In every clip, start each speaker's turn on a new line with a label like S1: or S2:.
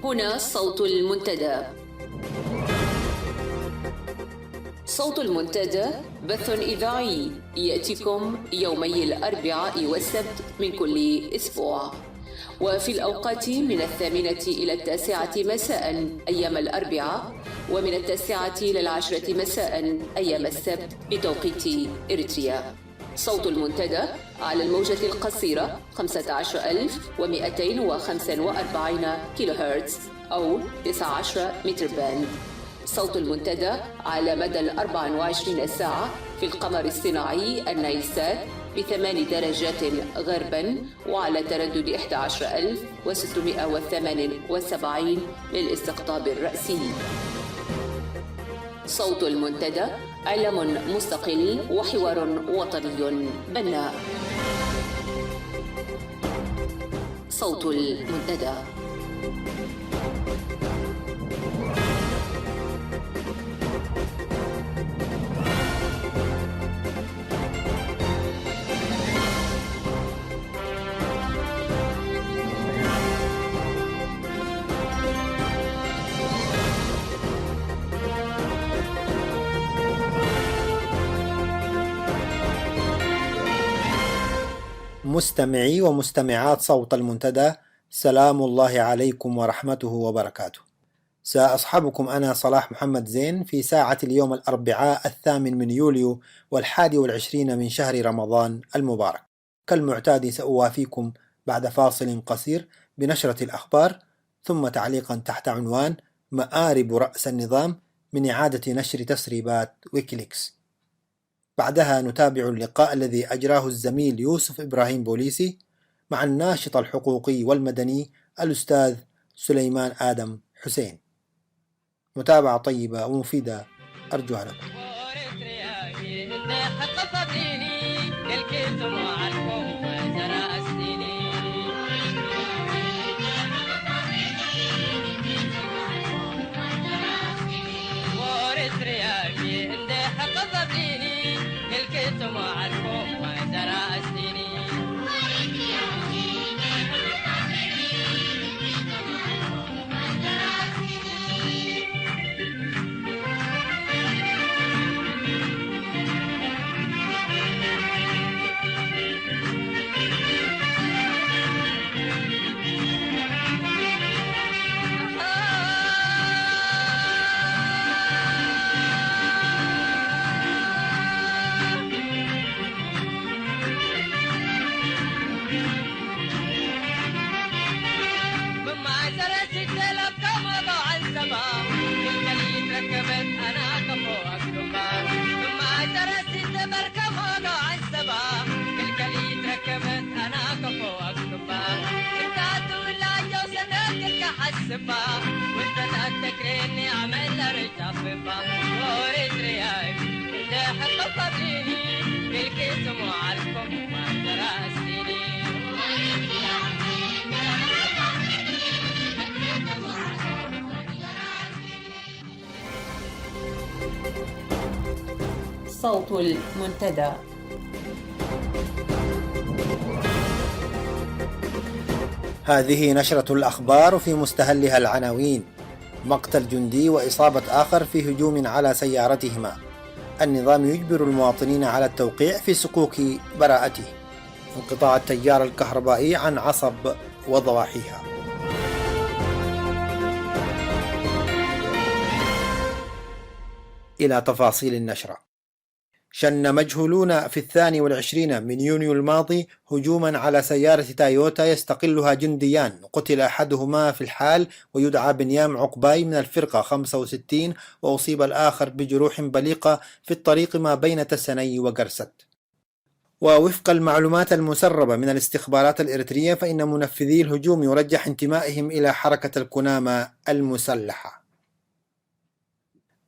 S1: هنا صوت المنتدى. صوت المنتدى بث إذاعي يأتيكم يومي الأربعاء والسبت من كل أسبوع، وفي الأوقات من 8 إلى 9 مساء أيام الأربعاء، ومن 9 إلى 10 مساء أيام السبت بتوقيت إريتريا. صوت المنتدى على الموجة القصيرة 15245 كيلو هرتز أو 19 متر باند. صوت المنتدى على مدى 24 ساعة في القمر الصناعي النايلسات ب8 درجات غربا، وعلى تردد 11678 للاستقطاب الرأسي. صوت المنتدى إعلام مستقل وحوار وطني بناء. صوت المنتدى.
S2: مستمعي ومستمعات صوت المنتدى، سلام الله عليكم ورحمته وبركاته. سأصحبكم أنا صلاح محمد زين في ساعة اليوم الأربعاء 8 يوليو 21 من شهر رمضان المبارك. كالمعتاد سأوافيكم بعد فاصل قصير بنشرة الأخبار، ثم تعليقا تحت عنوان مآرب رأس النظام من إعادة نشر تسريبات ويكيليكس. بعدها نتابع اللقاء الذي أجراه الزميل يوسف إبراهيم بوليسي مع الناشط الحقوقي والمدني الأستاذ سليمان آدم حسين. متابعة طيبة ومفيدة أرجوها لكم.
S1: صوت المنتدى.
S2: هذه نشرة الأخبار في مستهلها العناوين: مقتل جندي وإصابة آخر في هجوم على سيارتهما. النظام يجبر المواطنين على التوقيع في صكوك براءته. انقطاع التيار الكهربائي عن عصب وضواحيها. إلى تفاصيل النشرة. شن مجهولون في 22 من يونيو الماضي هجوما على سيارة تويوتا يستقلها جنديان، قتل أحدهما في الحال ويدعى بنيام عقباي من الفرقة 65، وأصيب الآخر بجروح بليقة في الطريق ما بين تسني وقرست. ووفق المعلومات المسربة من الاستخبارات الإريترية، فإن منفذي الهجوم يرجح انتمائهم إلى حركة الكنامة المسلحة.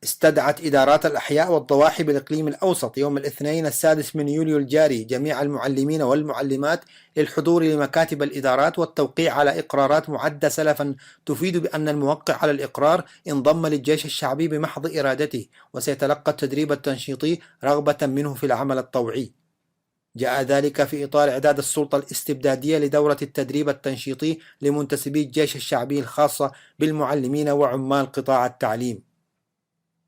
S2: استدعت إدارات الأحياء والضواحي بالإقليم الأوسط يوم الاثنين 6 من يوليو الجاري جميع المعلمين والمعلمات للحضور لمكاتب الإدارات والتوقيع على إقرارات معدة سلفا تفيد بأن الموقع على الإقرار انضم للجيش الشعبي بمحض إرادته، وسيتلقى التدريب التنشيطي رغبة منه في العمل الطوعي. جاء ذلك في إطار إعداد السلطة الاستبدادية لدورة التدريب التنشيطي لمنتسبي الجيش الشعبي الخاصة بالمعلمين وعمال قطاع التعليم.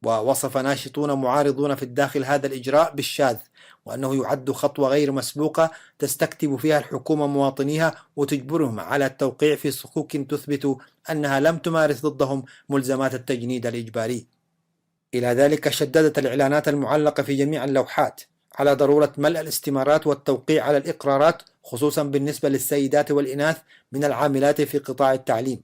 S2: ووصف ناشطون معارضون في الداخل هذا الإجراء بالشاذ، وأنه يعد خطوة غير مسبوقة تستكتب فيها الحكومة مواطنيها وتجبرهم على التوقيع في صكوك تثبت أنها لم تمارس ضدهم ملزمات التجنيد الإجباري. إلى ذلك شددت الإعلانات المعلقة في جميع اللوحات على ضرورة ملء الاستمارات والتوقيع على الإقرارات، خصوصا بالنسبة للسيدات والإناث من العاملات في قطاع التعليم،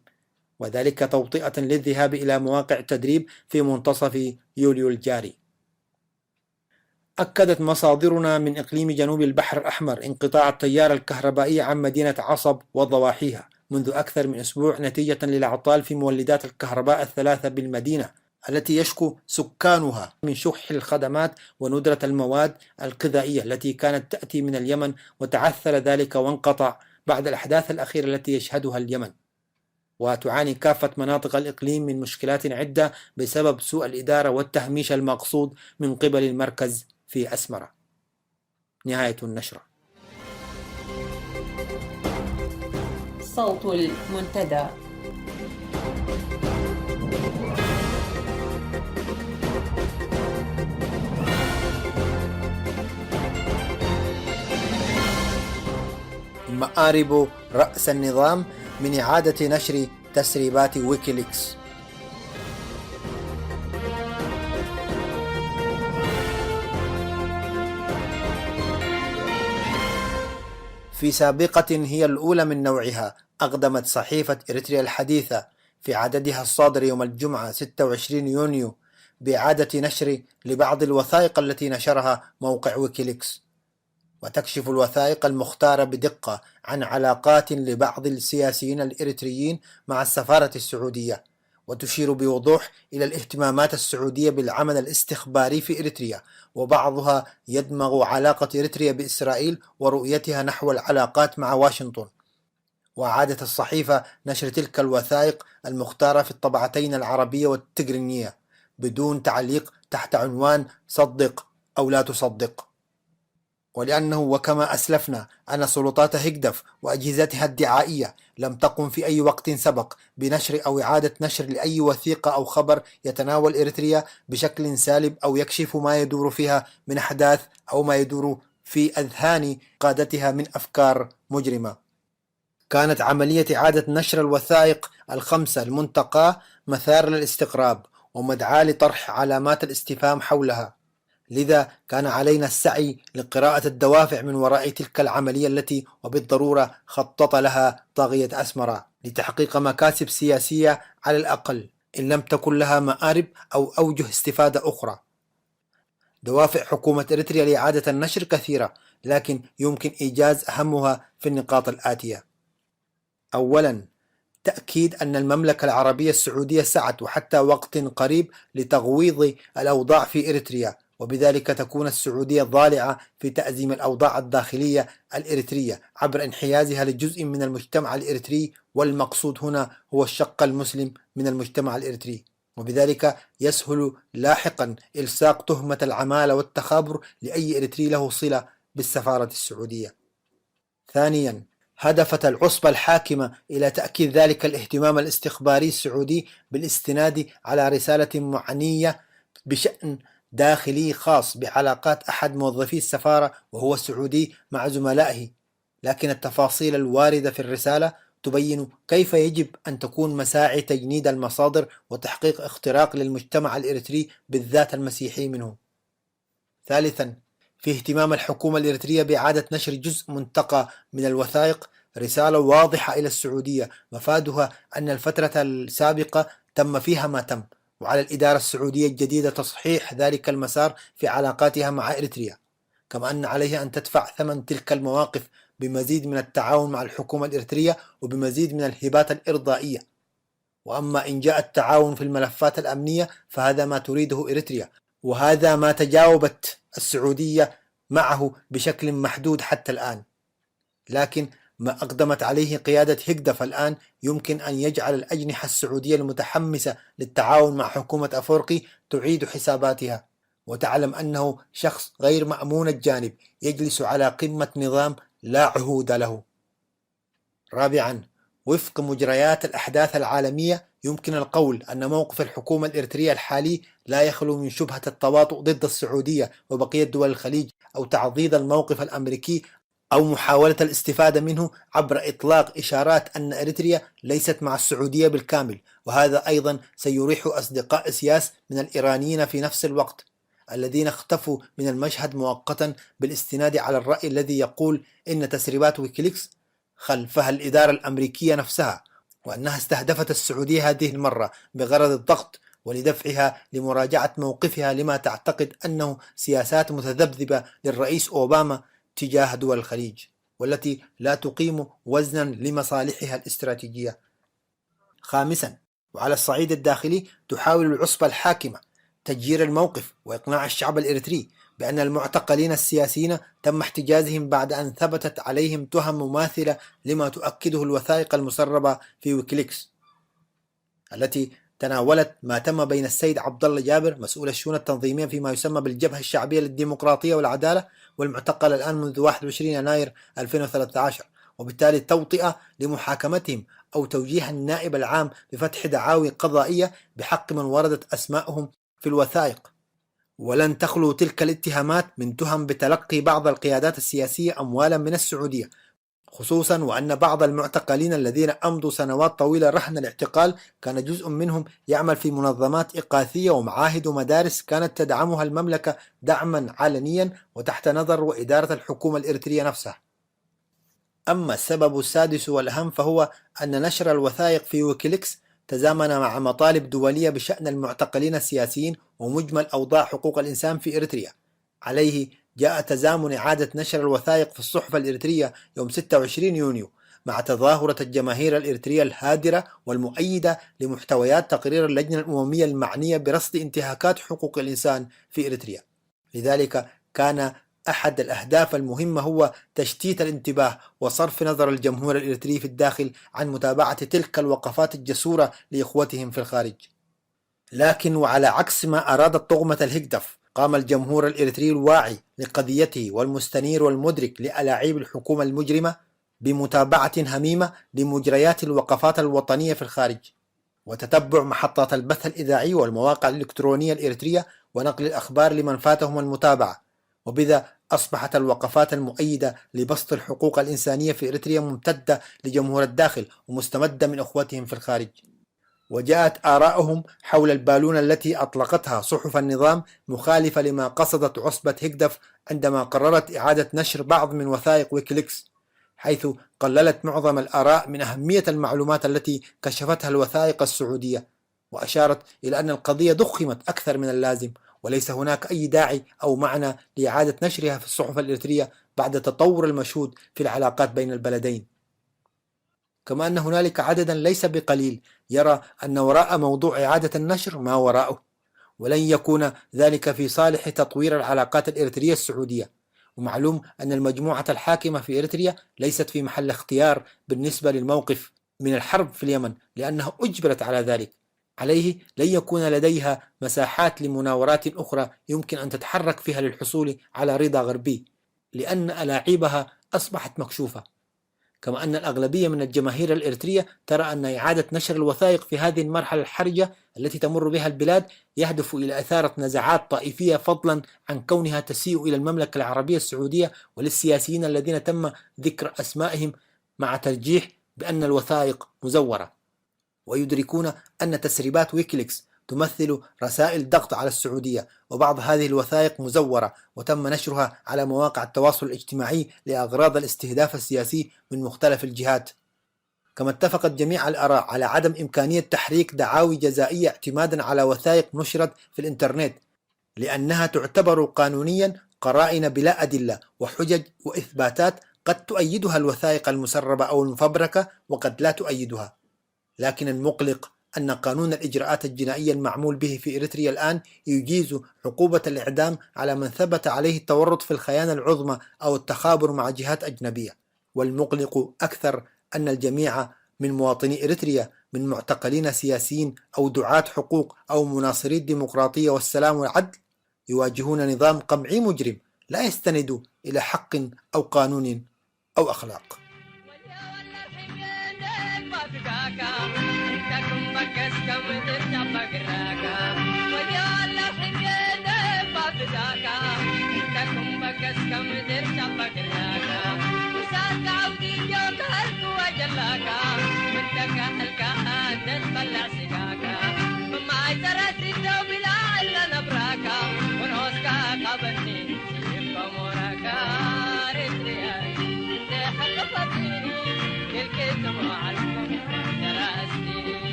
S2: وذلك توطئة للذهاب إلى مواقع التدريب في منتصف يوليو الجاري. أكدت مصادرنا من إقليم جنوب البحر الأحمر انقطاع التيار الكهربائي عن مدينة عصب وضواحيها منذ أكثر من أسبوع نتيجة للأعطال في مولدات الكهرباء الثلاثة بالمدينة، التي يشكو سكانها من شح الخدمات وندرة المواد الغذائية التي كانت تأتي من اليمن، وتعثر ذلك وانقطع بعد الأحداث الأخيرة التي يشهدها اليمن. وتعاني كافة مناطق الإقليم من مشكلات عدة بسبب سوء الإدارة والتهميش المقصود من قبل المركز في أسمرة. نهاية النشرة.
S1: صوت المنتدى.
S2: مآرب رأس النظام من إعادة نشر تسريبات ويكيليكس. في سابقة هي الأولى من نوعها، أقدمت صحيفة إريتريا الحديثة في عددها الصادر يوم الجمعة 26 يونيو بإعادة نشر لبعض الوثائق التي نشرها موقع ويكيليكس، وتكشف الوثائق المختارة بدقة عن علاقات لبعض السياسيين الإريتريين مع السفارة السعودية، وتشير بوضوح إلى الاهتمامات السعودية بالعمل الاستخباري في إريتريا، وبعضها يدمغ علاقة إريتريا بإسرائيل ورؤيتها نحو العلاقات مع واشنطن. وعادت الصحيفة نشر تلك الوثائق المختارة في الطبعتين العربية والتجرينية بدون تعليق تحت عنوان صدق أو لا تصدق، ولأنه وكما أسلفنا أن سلطات هيجدف وأجهزتها الدعائية لم تقم في أي وقت سبق بنشر أو إعادة نشر لأي وثيقة أو خبر يتناول إريتريا بشكل سالب أو يكشف ما يدور فيها من أحداث أو ما يدور في أذهان قادتها من أفكار مجرمة، كانت عملية إعادة نشر الوثائق الخمسة المنتقاة مثار للاستقراب ومدعاة لطرح علامات الاستفهام حولها. لذا كان علينا السعي لقراءة الدوافع من وراء تلك العملية التي وبالضرورة خطط لها طاغية أسمرة لتحقيق مكاسب سياسية على الأقل، إن لم تكن لها مآرب أو أوجه استفادة أخرى. دوافع حكومة إريتريا لإعادة النشر كثيرة، لكن يمكن إيجاز أهمها في النقاط الآتية. أولا، تأكيد أن المملكة العربية السعودية سعت وحتى وقت قريب لتغويض الأوضاع في إريتريا، وبذلك تكون السعودية ضالعة في تأزيم الأوضاع الداخلية الإريترية عبر انحيازها لجزء من المجتمع الإريتري، والمقصود هنا هو الشق المسلم من المجتمع الإريتري، وبذلك يسهل لاحقا إلصاق تهمة العمالة والتخابر لأي إريتري له صلة بالسفارة السعودية. ثانيا، هدفت العصبة الحاكمة إلى تأكيد ذلك الاهتمام الاستخباري السعودي بالاستناد على رسالة معنية بشأن داخلي خاص بعلاقات أحد موظفي السفارة وهو السعودي مع زملائه، لكن التفاصيل الواردة في الرسالة تبين كيف يجب أن تكون مساعي تجنيد المصادر وتحقيق اختراق للمجتمع الإريتري بالذات المسيحي منه. ثالثا، في اهتمام الحكومة الإريترية بإعادة نشر جزء منتقى من الوثائق رسالة واضحة إلى السعودية مفادها أن الفترة السابقة تم فيها ما تم، وعلى الإدارة السعودية الجديدة تصحيح ذلك المسار في علاقاتها مع إريتريا، كما أن عليها أن تدفع ثمن تلك المواقف بمزيد من التعاون مع الحكومة الإريترية وبمزيد من الهبات الإرضائية. وأما إن جاء التعاون في الملفات الأمنية فهذا ما تريده إريتريا، وهذا ما تجاوبت السعودية معه بشكل محدود حتى الآن، لكن ما أقدمت عليه قيادة هيجدف الآن يمكن أن يجعل الأجنحة السعودية المتحمسة للتعاون مع حكومة أفورقي تعيد حساباتها، وتعلم أنه شخص غير مأمون الجانب يجلس على قمة نظام لا عهود له. رابعا، وفق مجريات الأحداث العالمية يمكن القول أن موقف الحكومة الإريترية الحالي لا يخلو من شبهة التواطؤ ضد السعودية وبقية دول الخليج، أو تعضيد الموقف الأمريكي، أو محاولة الاستفادة منه عبر إطلاق إشارات أن إريتريا ليست مع السعودية بالكامل. وهذا أيضا سيريح أصدقاء سياس من الإيرانيين في نفس الوقت الذين اختفوا من المشهد مؤقتا بالاستناد على الرأي الذي يقول إن تسريبات ويكيليكس خلفها الإدارة الأمريكية نفسها، وأنها استهدفت السعودية هذه المرة بغرض الضغط ولدفعها لمراجعة موقفها لما تعتقد أنه سياسات متذبذبة للرئيس أوباما تجاه دول الخليج، والتي لا تقيم وزنا لمصالحها الاستراتيجية. خامسا، وعلى الصعيد الداخلي تحاول العصبة الحاكمة تجيير الموقف وإقناع الشعب الإريتري بأن المعتقلين السياسيين تم احتجازهم بعد أن ثبتت عليهم تهم مماثلة لما تؤكده الوثائق المسربة في ويكيليكس التي تناولت ما تم بين السيد عبد الله جابر مسؤول الشؤون التنظيمية فيما يسمى بالجبهة الشعبية للديمقراطية والعدالة، والمعتقل الآن منذ 21 يناير 2013، وبالتالي توطئة لمحاكمتهم أو توجيه النائب العام بفتح دعاوي قضائية بحق من وردت أسماءهم في الوثائق. ولن تخلو تلك الاتهامات من تهم بتلقي بعض القيادات السياسية أموالا من السعودية، خصوصا وأن بعض المعتقلين الذين أمضوا سنوات طويلة رهن الاعتقال كان جزء منهم يعمل في منظمات إغاثية ومعاهد ومدارس كانت تدعمها المملكة دعما علنيا وتحت نظر وإدارة الحكومة الإريترية نفسها. أما السبب السادس والأهم فهو أن نشر الوثائق في ويكيليكس تزامن مع مطالب دولية بشأن المعتقلين السياسيين ومجمل أوضاع حقوق الإنسان في إريتريا. عليه جاء تزامن إعادة نشر الوثائق في الصحف الإريترية يوم 26 يونيو مع تظاهرة الجماهير الإريترية الهادرة والمؤيدة لمحتويات تقرير اللجنة الأممية المعنية برصد انتهاكات حقوق الإنسان في إريتريا. لذلك كان أحد الأهداف المهمة هو تشتيت الانتباه وصرف نظر الجمهور الإريتري في الداخل عن متابعة تلك الوقفات الجسورة لإخوتهم في الخارج. لكن وعلى عكس ما أرادت طغمة الهجدف، قام الجمهور الإريتري الواعي لقضيته والمستنير والمدرك لألاعيب الحكومة المجرمة بمتابعة هميمة لمجريات الوقفات الوطنية في الخارج، وتتبع محطات البث الإذاعي والمواقع الإلكترونية الإريترية ونقل الأخبار لمن فاتهم المتابعة. وبذا أصبحت الوقفات المؤيدة لبسط الحقوق الإنسانية في إريتريا ممتدة لجمهور الداخل ومستمدة من أخوتهم في الخارج. وجاءت آراؤهم حول البالونة التي أطلقتها صحف النظام مخالفة لما قصدت عصبة هجدف عندما قررت إعادة نشر بعض من وثائق ويكيليكس، حيث قللت معظم الآراء من أهمية المعلومات التي كشفتها الوثائق السعودية، وأشارت إلى أن القضية ضخمت أكثر من اللازم وليس هناك أي داعي أو معنى لإعادة نشرها في الصحف الإريترية بعد التطور المشهود في العلاقات بين البلدين. كما أن هنالك عددا ليس بقليل يرى أن وراء موضوع إعادة النشر ما وراءه، ولن يكون ذلك في صالح تطوير العلاقات الإريترية السعودية. ومعلوم أن المجموعة الحاكمة في إريتريا ليست في محل اختيار بالنسبة للموقف من الحرب في اليمن لأنها أجبرت على ذلك. عليه لن يكون لديها مساحات لمناورات أخرى يمكن أن تتحرك فيها للحصول على رضا غربي، لأن ألاعيبها أصبحت مكشوفة. كما أن الأغلبية من الجماهير الإريترية ترى أن إعادة نشر الوثائق في هذه المرحلة الحرجة التي تمر بها البلاد يهدف إلى إثارة نزعات طائفية، فضلا عن كونها تسيء إلى المملكة العربية السعودية وللسياسيين الذين تم ذكر أسمائهم، مع ترجيح بأن الوثائق مزورة. ويدركون أن تسريبات ويكيليكس تمثل رسائل ضغط على السعودية، وبعض هذه الوثائق مزورة وتم نشرها على مواقع التواصل الاجتماعي لأغراض الاستهداف السياسي من مختلف الجهات. كما اتفقت جميع الآراء على عدم إمكانية تحريك دعاوي جزائية اعتمادا على وثائق نشرت في الإنترنت، لأنها تعتبر قانونيا قرائن بلا أدلة وحجج وإثباتات قد تؤيدها الوثائق المسربة أو المفبركة وقد لا تؤيدها. لكن المقلق أن قانون الإجراءات الجنائية المعمول به في إريتريا الآن يجيز عقوبة الإعدام على من ثبت عليه التورط في الخيانة العظمى أو التخابر مع جهات أجنبية. والمقلق أكثر أن الجميع من مواطني إريتريا من معتقلين سياسيين أو دعاة حقوق أو مناصري الديمقراطية والسلام والعدل يواجهون نظام قمعي مجرم لا يستند إلى حق أو قانون أو أخلاق.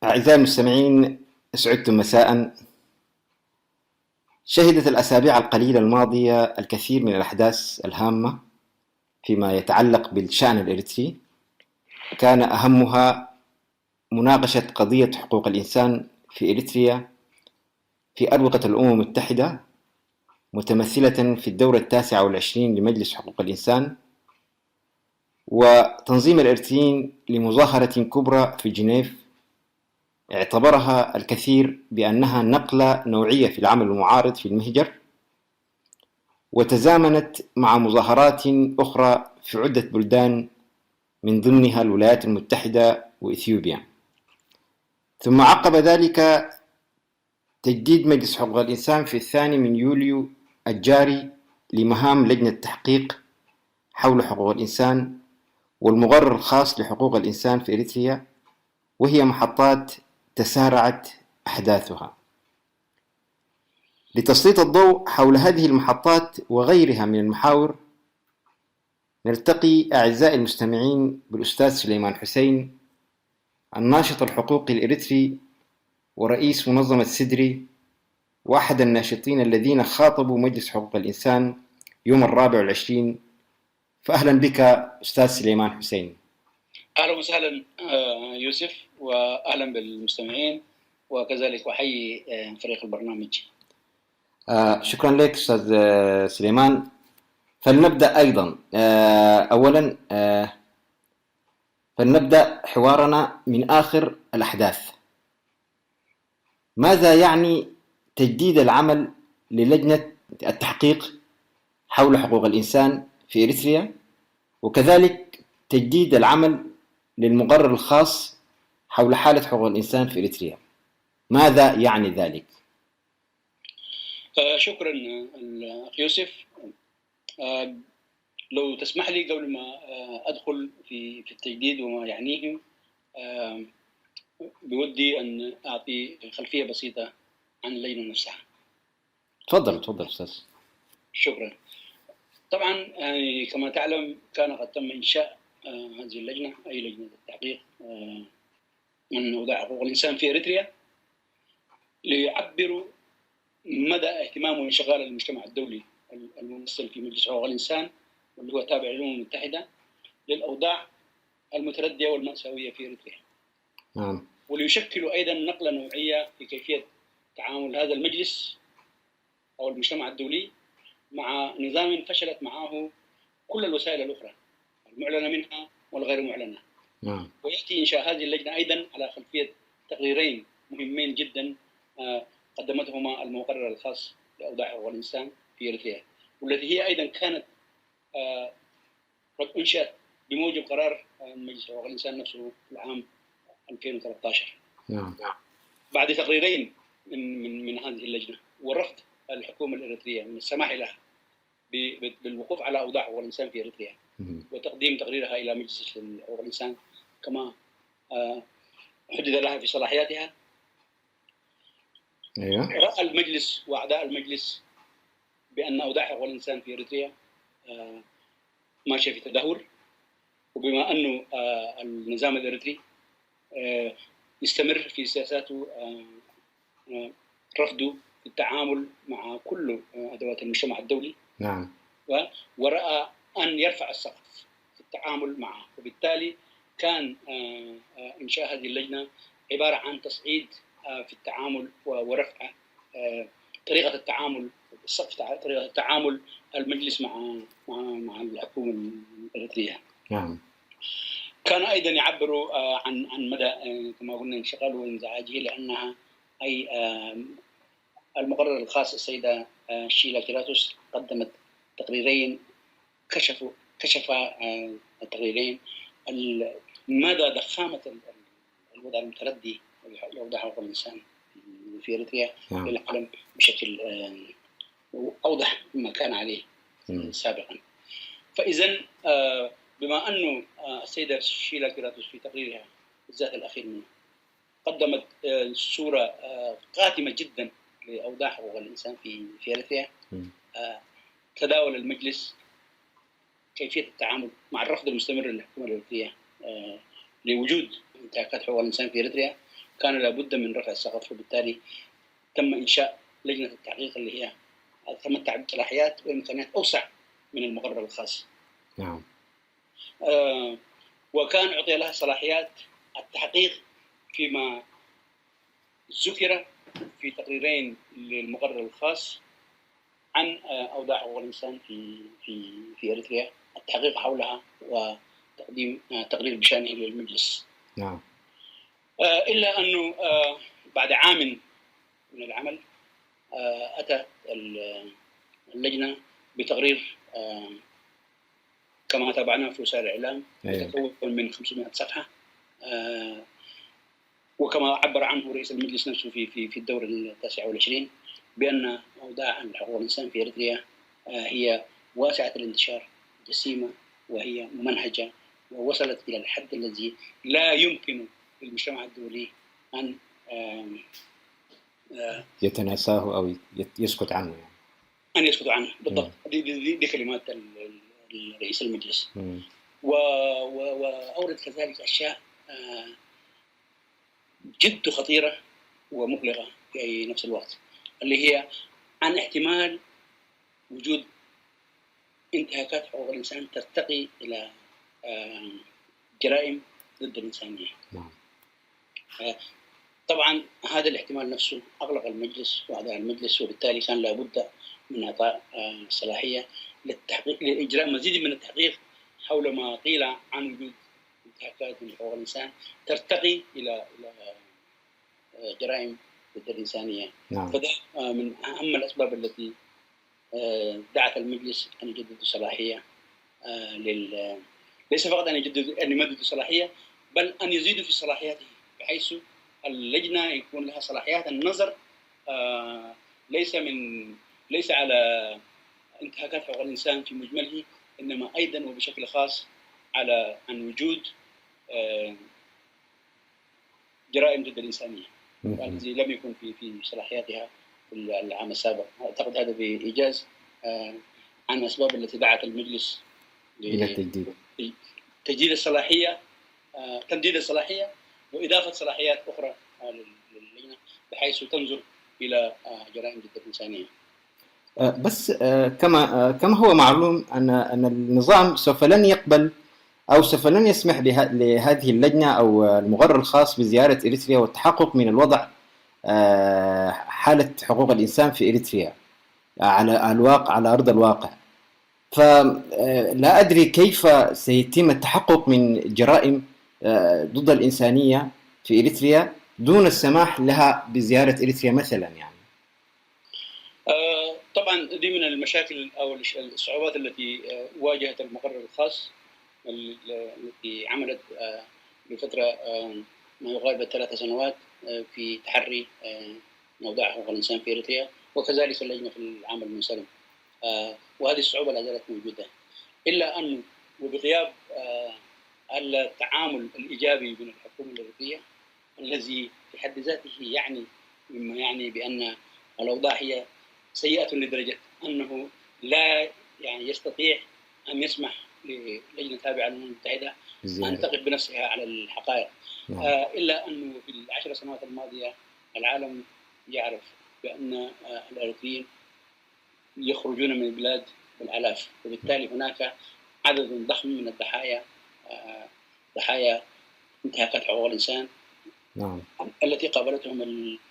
S3: أعزائي المستمعين، سعدتم مساء. شهدت الأسابيع القليلة الماضية الكثير من الأحداث الهامة فيما يتعلق بالشأن الإريتري، كان أهمها مناقشة قضية حقوق الإنسان في إريتريا في أروقة الأمم المتحدة، متمثلة في الدورة 29 لمجلس حقوق الإنسان، وتنظيم الإريتريين لمظاهرة كبرى في جنيف اعتبرها الكثير بأنها نقلة نوعية في العمل المعارض في المهجر، وتزامنت مع مظاهرات أخرى في عدة بلدان من ضمنها الولايات المتحدة وإثيوبيا. ثم عقب ذلك تجديد مجلس حقوق الإنسان في 2 يوليو الجاري لمهام لجنة تحقيق حول حقوق الإنسان والمقرر الخاص لحقوق الإنسان في إريتريا، وهي محطات تسارعت أحداثها. لتسليط الضوء حول هذه المحطات وغيرها من المحاور، نلتقي أعزائي المستمعين بالأستاذ سليمان حسين، الناشط الحقوقي الإريتري ورئيس منظمة سدري، وأحد الناشطين الذين خاطبوا مجلس حقوق الإنسان يوم 24. فأهلا بك أستاذ سليمان حسين.
S4: أهلا وسهلا يوسف، وأهلا بالمستمعين، وكذلك أحيي فريق البرنامج.
S3: شكرا لك أستاذ سليمان. فلنبدأ أيضا أولا فلنبدأ حوارنا من آخر الأحداث. ماذا يعني تجديد العمل للجنة التحقيق حول حقوق الإنسان في إريتريا، وكذلك تجديد العمل للمقرر الخاص حول حالة حقوق الإنسان في إريتريا؟ ماذا يعني ذلك؟
S4: شكرا أخي يوسف. لو تسمح لي قبل ما أدخل في التجديد وما يعنيه، بودي أن أعطي خلفية بسيطة عن اللجنة نفسها.
S3: تفضل أستاذ.
S4: شكرا. طبعا يعني كما تعلم كان قد تم إنشاء هذه اللجنة، أي لجنة التحقيق من أوضاع حقوق الإنسان في إريتريا، ليعبروا مدى اهتمامه وانشغال المجتمع الدولي الممثل في مجلس حقوق الإنسان واللي هو تابع للأمم المتحدة للأوضاع المتردية والمأساوية في إريتريا. وليشكل أيضا نقلة نوعية في كيفية تعامل هذا المجلس أو المجتمع الدولي مع نظام فشلت معه كل الوسائل الأخرى المعلنة منها والغير معلنة. ويأتي إنشاء هذه اللجنة أيضا على خلفية تقريرين مهمين جدا قدمتهما المقرر الخاص لأوضاع حقوق الإنسان في إريتريا، والتي هي أيضا كانت قد أنشأت بموجب قرار مجلس حقوق الإنسان نفسه في العام 2013. بعد تقريرين من هذه اللجنة ورفض الحكومة الإريترية من السماح لها بالوقوف على أوضاع حقوق الإنسان في إريتريا وتقديم تقريرها إلى مجلس حقوق الإنسان كما حدد لها في صلاحياتها. رأى المجلس وأعضاء المجلس بأن أوضاع حقوق الإنسان في إريتريا ماشية في تدهور، وبما أنه النظام الإريتري يستمر في سياساته رفضه في التعامل مع كل أدوات المجتمع الدولي. ورأى أن يرفع السقف في التعامل معه، وبالتالي كان إنشاء هذه اللجنة عبارة عن تصعيد في التعامل ورفع طريقة التعامل سقف طريقة التعامل المجلس مع الحكومة الإريترية. كان أيضا يعبر عن مدى كما قلنا انشغاله وانزعاجه، لأنها أي المقرر الخاص السيدة شيلا كيراتوس قدمت تقريرين كشف التقريرين مدى ضخامة الوضع المتردي لأوضاع حقوق الإنسان في إريتريا للعالم بشكل أوضح مما كان عليه سابقا. فإذا بما أنه السيدة شيلا كيراتوس في تقريرها بالذات الأخير منه قدمت صورة قاتمة جدا لأوضاع حقوق الإنسان في إريتريا، تداول المجلس كيفية التعامل مع الرفض المستمر للحكومة الإريترية لوجود انتهاكات حقوق الإنسان في إريتريا. كان لابد من رفع السقف، وبالتالي تم إنشاء لجنة التحقيق اللي هي تمتع بصلاحيات وإمكانيات أوسع من المقرر الخاص. وكان أعطي لها صلاحيات التحقيق فيما ذكر في تقريرين للمقرر الخاص عن أوضاع حقوق الإنسان في إريتريا، التحقيق حولها وتقديم تقرير بشأنه للمجلس. إلا أنه بعد عام من العمل أتى اللجنة بتقرير كما تابعناه في وسائل الإعلام يتكون من 500 صفحة، وكما عبر عنه رئيس المجلس نفسه في الدور 29 بأن أوضاع حقوق الإنسان في إريتريا هي واسعة الانتشار جسيمة وهي ممنهجة ووصلت إلى الحد الذي لا يمكن للمجتمع الدولي أن
S3: يتناساه أو يسكت عنه يعني.
S4: أن يسكت عنه بالضبط. دي كلمات رئيس المجلس. وأورد كذلك أشياء جد خطيرة ومقلقة في نفس الوقت، اللي هي عن احتمال وجود انتهاكات حقوق الإنسان ترتقي إلى جرائم ضد الإنسانية. طبعا هذا الاحتمال نفسه أغلق المجلس وأعضاء المجلس، وبالتالي كان لابد من إعطاء صلاحية للتحقيق لإجراء مزيد من التحقيق حول ما قيل عن وجود انتهاكات من حقوق الإنسان ترتقي إلى جرائم ضد الإنسانية. فده من أهم الأسباب التي دعت المجلس أن يجدد صلاحية ليس فقط أن يمدد صلاحية، بل أن يزيدوا في صلاحياته، بحيث اللجنة يكون لها صلاحيات النظر ليس على انتهاكات حقوق الإنسان في مجمله، إنما أيضا وبشكل خاص على عن وجود جرائم ضد الإنسانية التي لم يكن في صلاحياتها في العام السابق. أعتقد هذا بإيجاز عن الأسباب التي دعت المجلس
S3: إلى
S4: تجديد الصلاحية، تمديد الصلاحية وإضافة صلاحيات أخرى للجنة بحيث تنظر إلى جرائم ضد الإنسانية.
S3: بس كما هو معلوم أن النظام سوف لن يقبل أو سوف لن يسمح لهذه اللجنة أو المقرر الخاص بزيارة إريتريا والتحقق من الوضع حالة حقوق الإنسان في إريتريا على أرض الواقع. فلا أدري كيف سيتم التحقق من جرائم ضد الإنسانية في إريتريا دون السماح لها بزيارة إريتريا مثلا يعني.
S4: طبعا دي من المشاكل أو الصعوبات التي واجهت المقرر الخاص التي عملت لفترة ما يقارب 3 سنوات في تحري موضوع حقوق الإنسان في إريتريا، وكذلك اللجنة في العام المنصرم. وهذه الصعوبة لا زالت موجودة، إلا أنه وبغياب التعامل الإيجابي من الحكومة الإريترية الذي في حد ذاته مما يعني بأن الأوضاع هي سيئة لدرجة أنه لا يستطيع أن يسمح للجنة تابعة للأمم المتحدة أن تقف بنفسها على الحقائق. إلا أنه في ال10 سنوات الماضية العالم يعرف بأن الإريتريين يخرجون من البلاد بالآلاف، وبالتالي هناك عدد ضخم من الضحايا، ضحايا انتهاكات حقوق الإنسان التي قابلتهم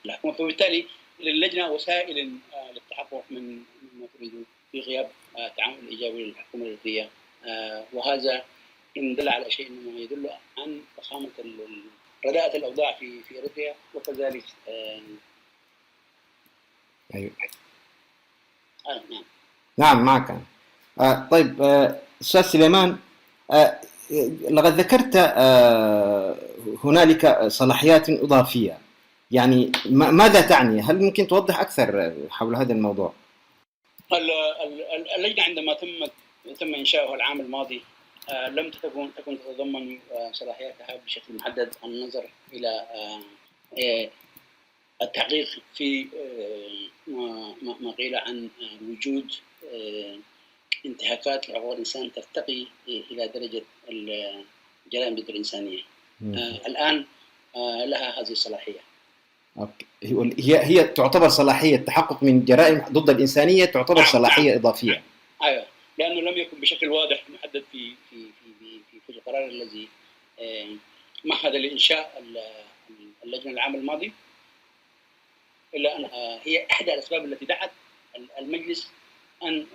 S4: الحكومة. فبالتالي للجنة وسائل للتحقق من ما تريده في غياب تعامل إيجابي للحكومة الإريترية، وهذا إن دل على شيء إنما يدل عن فخامة رداءة الأوضاع في إريتريا، وكذلك
S3: أيوة. نعم معك. طيب أستاذ سليمان، لقد ذكرت هنالك صلاحيات إضافية، يعني ماذا تعني؟ هل ممكن توضح أكثر حول هذا الموضوع؟
S4: اللجنة عندما تم إنشاؤها العام الماضي لم تكن تتضمن صلاحياتها بشكل محدد النظر إلى التحقيق في ما قيل عن وجود انتهاكات لحقوق الإنسان ترتقي إلى درجة الجرائم ضد الإنسانية. الآن لها هذه الصلاحية.
S3: أوكي. هي تعتبر صلاحية تحقق من جرائم ضد الإنسانية، تعتبر صلاحية إضافية.
S4: أيوة، لأنه لم يكن بشكل واضح محدد في القرار الذي مهد لإنشاء اللجنة العام الماضي، إلا أنها هي إحدى الأسباب التي دعت المجلس أن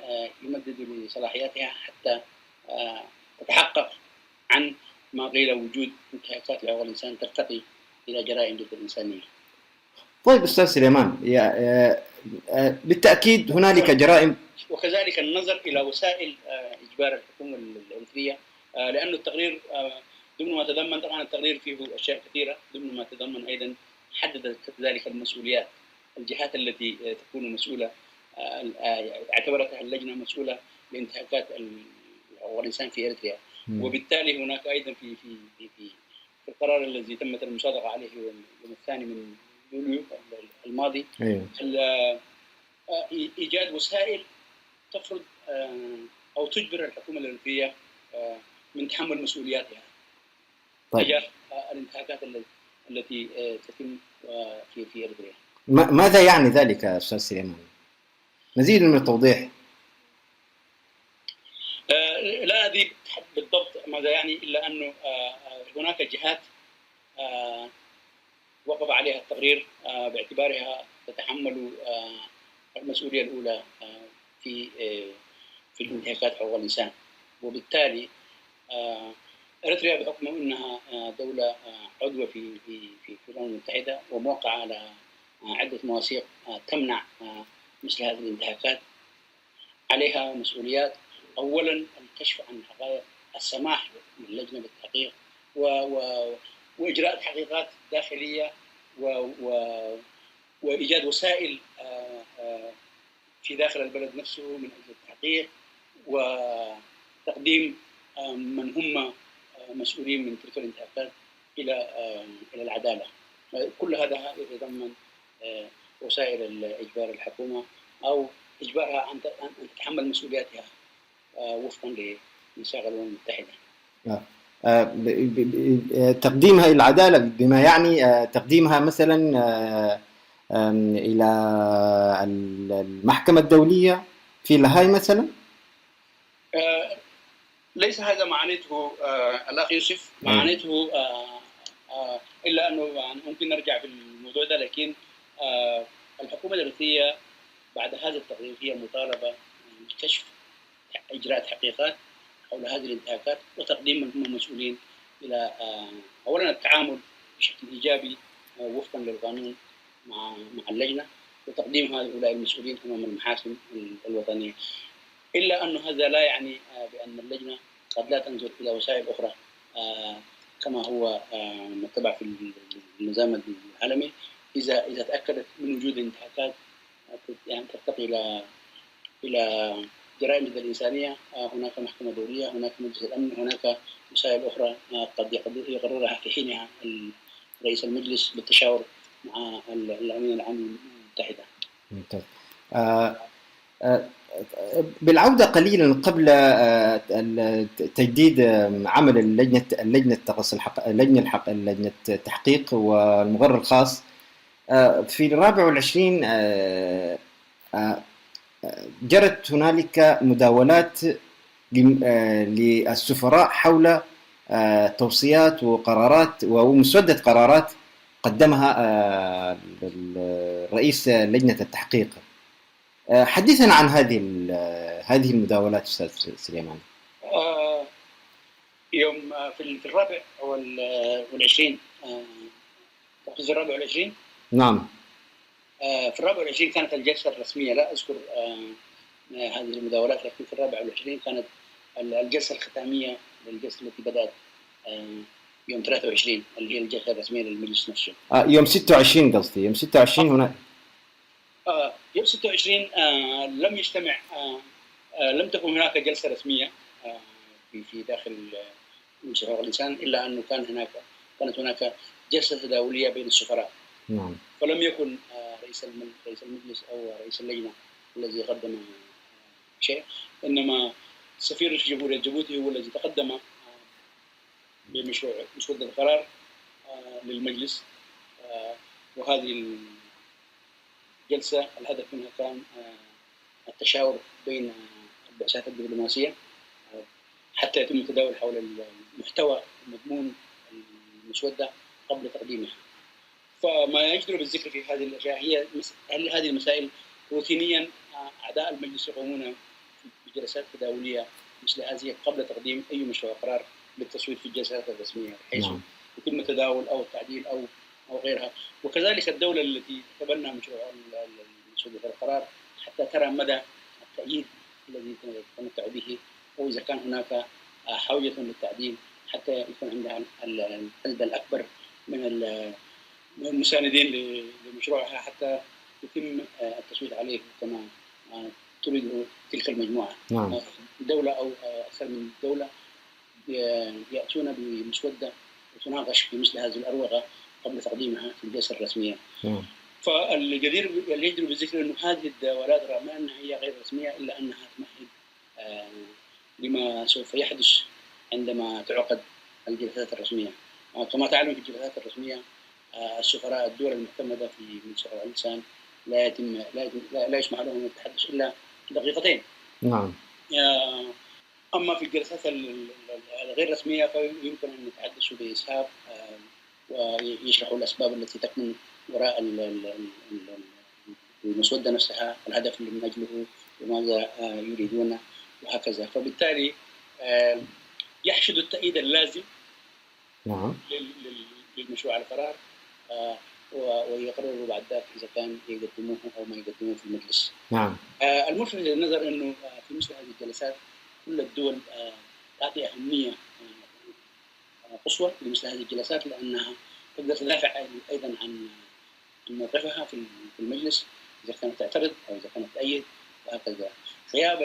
S4: يمدد لصلاحياتها حتى تتحقق عن ما قيل وجود انتهاكات لحقوق الإنسان ترتقي إلى جرائم ضد الإنسانية.
S3: طيب أستاذ سليمان، بالتأكيد هنالك جرائم،
S4: وكذلك النظر إلى وسائل إجبار الحكومة الإريترية، لأن التقرير ضمن ما تضمن، طبعا التقرير فيه أشياء كثيرة، ضمن ما تضمن أيضا حدد كذلك المسؤوليات، الجهات التي تكون مسؤولة اعتبرتها اللجنة مسؤولة لانتهاكات حقوق الإنسان في إريتريا. وبالتالي هناك أيضا في القرار الذي تمت المصادقة عليه يوم 2 من يوليو الماضي إيجاد وسائل تفرض أو تجبر الحكومة الإريترية من تحمل مسؤولياتها تجاه الانتهاكات التي تتم في إريتريا.
S3: ماذا يعني ذلك أستاذ سليمان؟ مزيد من التوضيح.
S4: لا أدري بالضبط ماذا يعني، إلا أنه هناك جهات وقف عليها التقرير باعتبارها تتحمل المسؤولية الأولى في الانتهاكات حقوق الإنسان. وبالتالي إريتريا بحكم أنها دولة عضوة في الأمم المتحدة وموقعة على عدة مواثيق تمنع مثل هذه الانتهاكات، عليها مسؤوليات. أولا الكشف عن حقائق، السماح للجنة بالتحقيق وإجراء تحقيقات داخلية وإيجاد وسائل في داخل البلد نفسه من أجل التحقيق، وتقديم من هم مسؤولين من تلك الانتهاكات إلى العدالة. كل هذا يتضمن وسائل إجبار الحكومة أو إجبارها أن تتحمل مسؤولياتها وفقا لميثاق الأمم المتحدة.
S3: تقديمها إلى العدالة بما يعني تقديمها مثلا إلى المحكمة الدولية في لاهاي مثلا؟
S4: ليس هذا معناته الأخ يوسف، معناته إلا أنه ممكن نرجع في الموضوع ده، لكن الحكومة الإغريقية بعد هذا التقرير هي مطالبة بكشف إجراء تحقيقات حول هذه الانتهاكات وتقديم من هم المسؤولين إلى أولا التعامل بشكل إيجابي وفقا للقانون مع اللجنة، وتقديم هؤلاء المسؤولين أمام المحاكم الوطنية. إلا أن هذا لا يعني بأن اللجنة قد لا تنظر إلى وسائل أخرى كما هو متبع في النظام العالمي إذا تأكدت من وجود انتهاكات يعني ترتقي إلى جرائم ضد الإنسانية. هناك محكمة دولية، هناك مجلس الأمن، هناك وسائل أخرى قد يقررها في حينها رئيس المجلس بالتشاور مع الأمين العام المتحدة.
S3: ممتاز. بالعودة قليلا قبل تجديد عمل لجنة التحقيق والمقرر الخاص في 24 جرت هنالك مداولات للسفراء حول توصيات وقرارات ومسودة قرارات قدمها رئيس لجنة التحقيق. حدثنا عن هذه المداولات أستاذ سليمان.
S4: يوم في الرابع والعشرين، في الرابع والعشرين،
S3: نعم،
S4: في الرابع والعشرين كانت الجلسة الرسمية، لا أذكر هذه المداولات، لكن في الرابع والعشرين كانت الجلسة الختامية للجلسة التي بدأت يوم 23 اللي هي الجلسة الرسمية للمجلس نفسه.
S3: يوم 26 قصدي، يوم 26 هنا.
S4: يوم 26 لم يجتمع، لم تكن هناك جلسة رسمية في داخل مجلس حقوق الإنسان، إلا أنه كانت هناك جلسة تداولية بين السفراء.
S3: نعم.
S4: فلم يكن رئيس المجلس أو رئيس اللجنة الذي قدم شيء، إنما سفير جمهورية جيبوتي هو الذي تقدم بمشروع مسودة القرار للمجلس. وهذه الجلسة الهدف منها كان التشاور بين البعثات الدبلوماسية حتى يتم التداول حول المحتوى المضمون المسودة قبل تقديمها. فما يجدر بالذكر في هذه الأشياء هي هذه المسائل روتينيا أعضاء المجلس يقومون بجلسات تداولية مثل هذه قبل تقديم أي مشروع قرار للتصويت في الجلسات الرسمية، حيث يتم التداول أو التعديل أو غيرها. وكذلك الدولة التي تتبنى مشروع مسودة القرار حتى ترى مدى التأييد الذي تتمتع به، وإذا كان هناك حاجة للتعديل حتى يكون عندها العدد الأكبر من المساندين لمشروعها حتى يتم التصويت عليه كما تريد تلك المجموعة.
S3: نعم.
S4: دولة أو أكثر من دولة يأتون بمسودة وتناقش في مثل هذه الأروقة قبل تقديمها في الجلسة الرسمية. فالجدير يجدر بالذكر أن هذه التداولات رغم أنها هي غير رسمية إلا أنها تمهد لما سوف يحدث عندما تعقد الجلسات الرسمية. كما تعلم في الجلسات الرسمية السفراء الدول المعتمدة في مجلس حقوق الإنسان لا يسمح لهم التحدث إلا دقيقتين.
S3: نعم.
S4: أما في الجلسات الغير رسمية فيمكن أن يتحدثوا بإسهاب ويشرحوا الأسباب التي تكمن وراء المسودة نفسها، الهدف من أجله وماذا يريدون وهكذا. فبالتالي يحشد التأييد اللازم للمشروع القرار ويقرروا بعد ذلك إذا كان يقدموه أو ما يقدموه في المجلس.
S3: نعم.
S4: الملفت للنظر أنه في مثل هذه الجلسات كل الدول تعطي أهمية قصوى لمثل هذه الجلسات، لأنها تقدر تدافع أيضا عن موقفها في المجلس إذا كانت تعترض أو إذا كانت تأيد وهكذا. غياب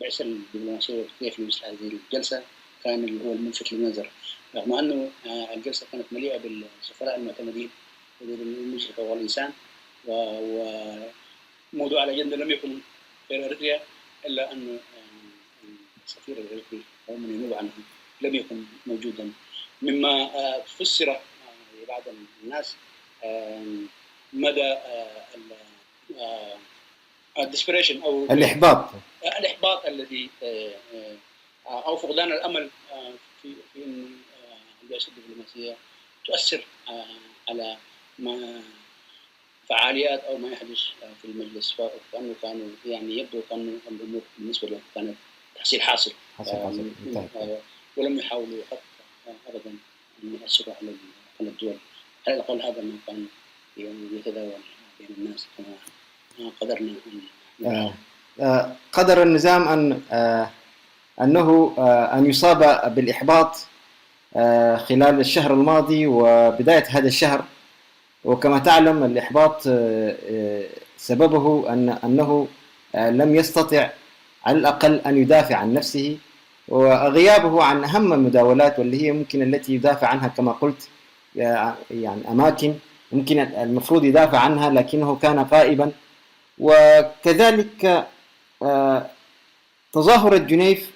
S4: البعثة الدبلوماسية في مثل هذه الجلسة كان هو الملفت للنظر، رغم أنه الجلسة كانت مليئة بالسفراء المعتمدين لمجلس حقوق الإنسان، وموضوع الأجندة لم يكن في أريتريا إلا أن السفير الأمريكي أو من ينوب عنه لم يكن موجودا، مما فسر لبعض الناس مدى الديسبريشن أو الإحباط الذي أو فقدان الأمل في أن البعثة الدبلوماسية تؤثر على ما فعاليات أو ما يحدث في المجلس، فكأنه كانوا يعني يبدو كأنه الأمور بالنسبة له كانت تحصيل حاصل ولم يحاولوا أبدا أن يؤثروا على الدول. على الأقل هذا ما كان يتداول بين الناس كما قدرنا
S3: قدر النظام أن يصاب بالإحباط خلال الشهر الماضي وبداية هذا الشهر. وكما تعلم الإحباط سببه أنه لم يستطع على الأقل أن يدافع عن نفسه، وغيابه عن أهم المداولات واللي هي ممكن التي يدافع عنها كما قلت، يعني أماكن ممكن المفروض يدافع عنها لكنه كان غائبا. وكذلك تظاهرة جنيف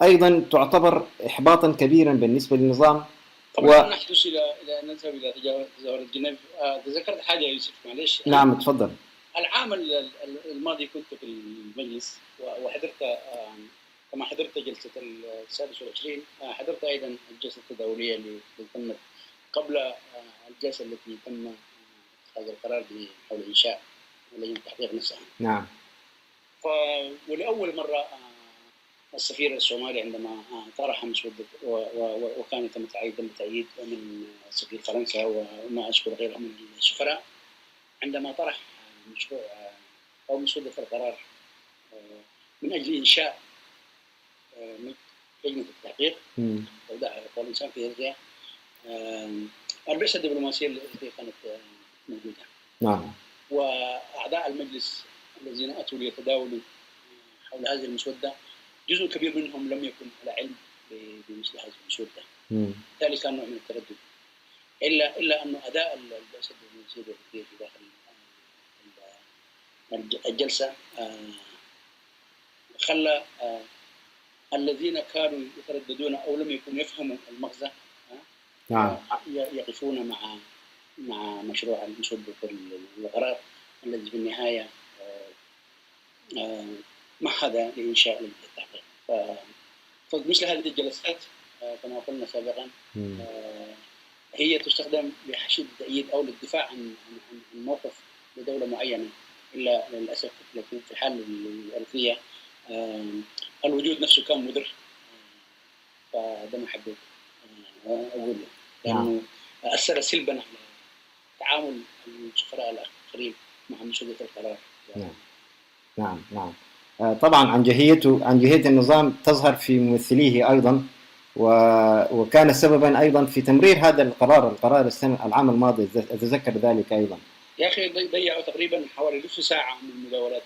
S3: أيضا تعتبر إحباطا كبيرا بالنسبة للنظام.
S4: طبعا نحدث إلى نذهب إلى تظاهرة جنيف. تذكرت حاجة يا يوسف معلش.
S3: نعم تفضل.
S4: العام الماضي كنت في المجلس وحضرت كما حضرت جلسة 26 حضرت أيضا الجلسة التداولية اللي تمت قبل الجلسة التي تم اتخاذ القرار حول إنشاء لجنة تحقيق نفسها.
S3: نعم.
S4: ولأول مرة السفير الصومالي عندما طرح مسودة وكان تم تأييد من سفير فرنسا وما أذكر غيرهم من السفراء، عندما طرح مشروع أو مسودة القرار من أجل إنشاء لجنة التحقيق وضع حقوق الإنسان في هذه البعثة الدبلوماسية التي كانت موجودة.
S3: نعم.
S4: وأعضاء المجلس الذين أتوا ليتداولوا حول هذه المسودة جزء كبير منهم لم يكن على علم بمثل هذه المسودة، بالتالي كان نوع من التردد. إلا أن أداء البعثة الدبلوماسية في داخل الجلسة خلى الذين كانوا يترددون أو لم يكونوا يفهموا المغزى يقفون مع مشروع المسودة القرار الذي في النهاية مهد لإنشاء لجنة التحقيق. فمثل هذه الجلسات كما قلنا سابقا هي تستخدم لحشد التأييد أو للدفاع عن موقف لدولة معينة، إلا للأسف لكن في الحالة الألفية الوجود نفسه كان مضر، فده ما حبيت أقول لأنه أثر سلبا على تعامل السفراء الآخرين مع مسودة القرار.
S3: نعم. طبعا عن جهية النظام تظهر في ممثليه أيضا، وكان سببا أيضا في تمرير هذا القرار العام الماضي، أتذكر ذلك أيضا.
S4: يا أخي ضيعوا تقريبا حوالي نصف ساعة من مداولات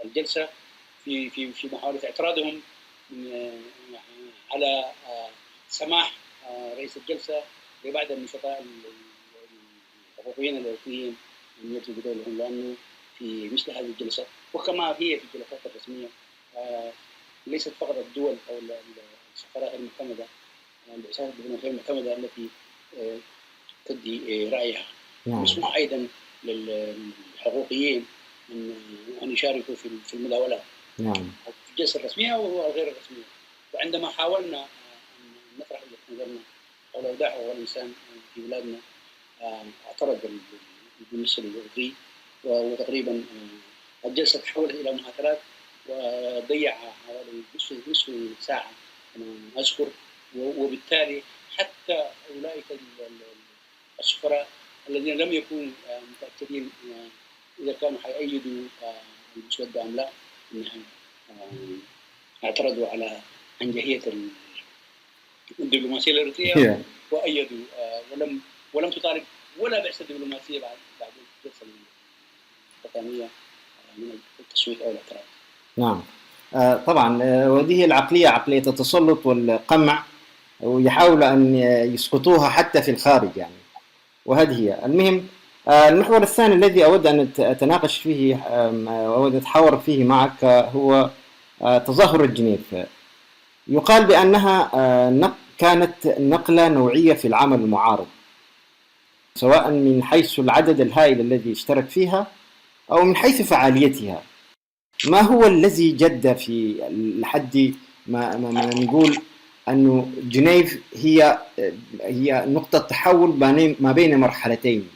S4: الجلسة في محاولة اعتراضهم على سماح رئيس الجلسة لبعض النشطاء الحقوقيين الوطنيين أن يأتوا بدورهم، لأنه في مثل هذه الجلسات وكما هي في الجلسات الرسمية ليست فقط الدول أو السفارات المعتمدة، البعثات الدبلوماسية المعتمدة التي تدي رأيها، مسموح أيضا للحقوقيين أن يشاركوا في المداولات في الجلسة الرسمية وغير الرسمية. وعندما حاولنا أن نطرح وجهة نظرنا حول أوضاع حقوق الإنسان في بلادنا اعترض الممثل الأوروبي، وتقريبا الجلسة تحولت إلى محاضرات وضيع حوالي نصف ساعة أنا أذكر. وبالتالي حتى أولئك السفراء الذين لم يكونوا متأكدين إذا كانوا حيأيدوا المسودة أم لا، إنهم اعترضوا على عنجهية الدبلوماسية الأوروبية وأيدوا ولم تطالب ولا بعثة دبلوماسية بعد الجلسة الختامية من التصويت أو الاعتراض.
S3: نعم. طبعا وهذه العقلية عقلية التسلط والقمع، ويحاولوا أن يسقطوها حتى في الخارج يعني. وهذه هي المهم. المحور الثاني الذي أود أن أتناقش فيه أود أتحاور فيه معك هو تظاهرة جنيف. يقال بأنها كانت نقلة نوعية في العمل المعارض، سواء من حيث العدد الهائل الذي اشترك فيها أو من حيث فعاليتها. ما هو الذي جد في لحد ما نقول أنه جنيف هي نقطة تحول ما بين مرحلتين،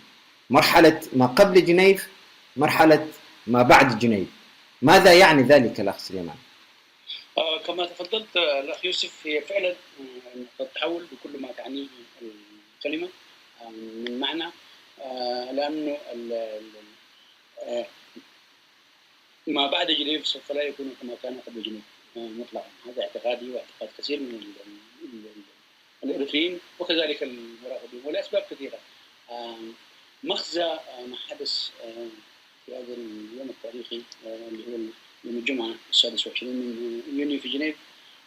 S3: مرحلة ما قبل جنيف، مرحلة ما بعد جنيف؟ ماذا يعني ذلك الأخ سليمان؟
S4: كما تفضلت الأخ يوسف، هي فعلا نقطة تحول بكل ما تعنيه الكلمة من معنى، لأنه ما بعد جنيف سوف لا يكون كما كان قبل جنيف مطلقا. هذا اعتقادي واعتقاد كثير من الإريتريين وكذلك المراقبين، ولأسباب كثيرة. مغزى ما حدث في هذا اليوم التاريخي اللي هو يوم الجمعة 26 من يونيو في جنيف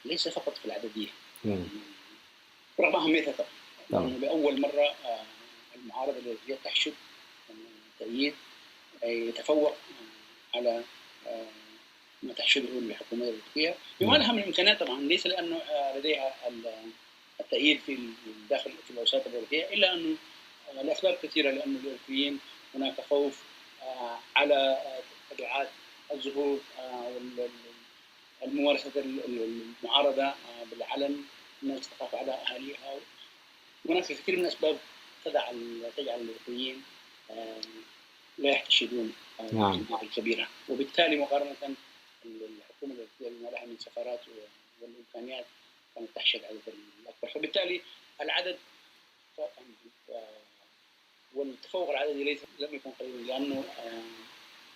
S4: ليس فقط في العددية، رغم أهميتها طبعا. لأول مرة المعارضة الأمريكية تحشد تأييد يتفوق على ما تحشده الحكومة الأمريكية بما لها من الإمكانات طبعا، ليس لأنه لديها التأييد في الداخل في الأوساط الأمريكية، إلا أنه لأسباب كثيرة، لأن الأوروبيين هناك خوف على تبعات الظهور الممارسة المعارضة بالعلن، الناس تخاف على أهاليها. هناك كثير من الأسباب تجعل الأوروبيين لا يحتشدون الكبيرة، وبالتالي مقارنة الحكومة الأمريكية بما لها من سفارات والإمكانيات كانت تحشد عدد الأكبر، فبالتالي العدد والتفوق العددي لم يكن قليلا، لأنه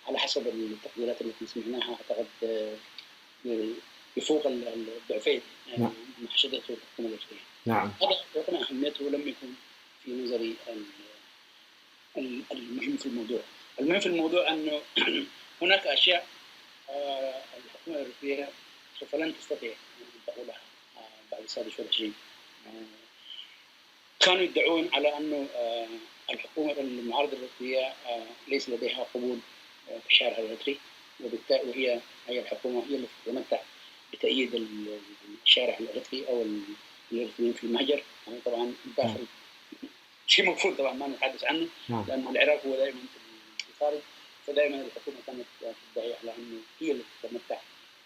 S4: على حسب التقديرات التي سمعناها أعتقد يفوق الضعفين ما حشدته الحكومة الأمريكية.
S3: نعم.
S4: هذا رغم أهميته لم يكن في نظري المهم في الموضوع. المهم في الموضوع أنه هناك أشياء الحكومة الأمريكية سوف لن تستطيع أن تقولها بعد 26. كانوا يدعون على أنه الحكومة المعارضة الأمريكية ليس لديها قبول في الشارع الإريتري، وهي الحكومة هي التي تتمتع بتأييد الشارع الإريتري أو الإريتريين في المهجر. يعني طبعا داخل شيء مفروض طبعا ما نتحدث عنه، لأن العراق هو دائما في الخارج، فدائما الحكومة كانت تدعي على أنه هي التي تتمتع،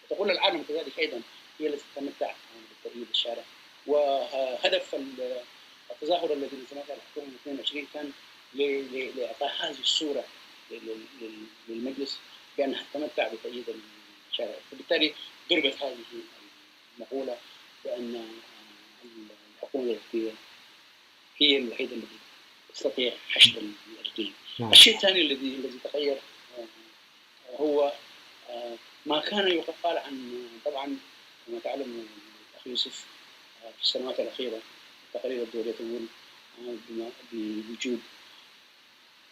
S4: وتقول العالم كذلك أيضا هي التي تتمتع بتأييد الشارع. وهدف التظاهر الذي نظمته الحكومة 22 كان لإعطاء هذه الصورة للمجلس بأنها تتمتع بتأييد الشارع، فبالتالي ضربت هذه المقولة بأن الحكومة الأمريكية هي الوحيدة التي تستطيع حشد الأرضيين. الشيء الثاني الذي تغير هو ما كان يقال عن، طبعا كما تعلم الأخ يوسف في السنوات الأخيرة التقارير الدولية تقول بوجود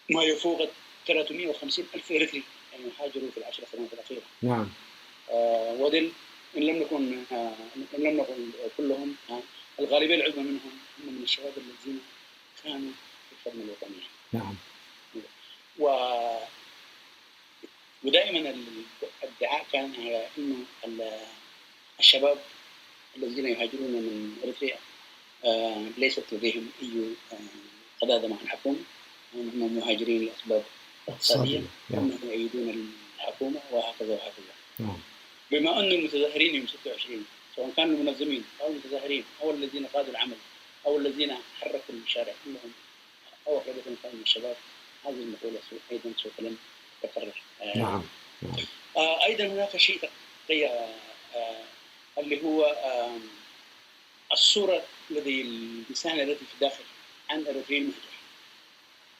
S4: ما يفوق 350,000 إريتري يعني هاجروا في العشر سنوات الأخيرة.
S3: نعم.
S4: ودل إن لم نكن كلهم، الغالبية العظمى منهم هم من الشباب الذين كانوا في الخدمة الوطنية.
S3: نعم.
S4: ودائما الادعاء كان على إنه الشباب الذين يهاجرون من إريتريا ليست لديهم أي قضاء مع الحكومة، هم مهاجرين لأسباب اقتصادية، هم يؤيدون الحكومة وهكذا وهكذا. بما أن المتظاهرين يوم 26 سواء كانوا المنظمين أو المتظاهرين أو الذين قادوا العمل أو الذين حركوا الشارع كلهم أو أغلبهم كانوا من الشباب، هذه المقولة أيضا سوف لن تتكرر.
S3: نعم.
S4: أيضا هناك شيء اللي هو الصورة لدي الإنسان الذي في الداخل عن إريتريا المهجر.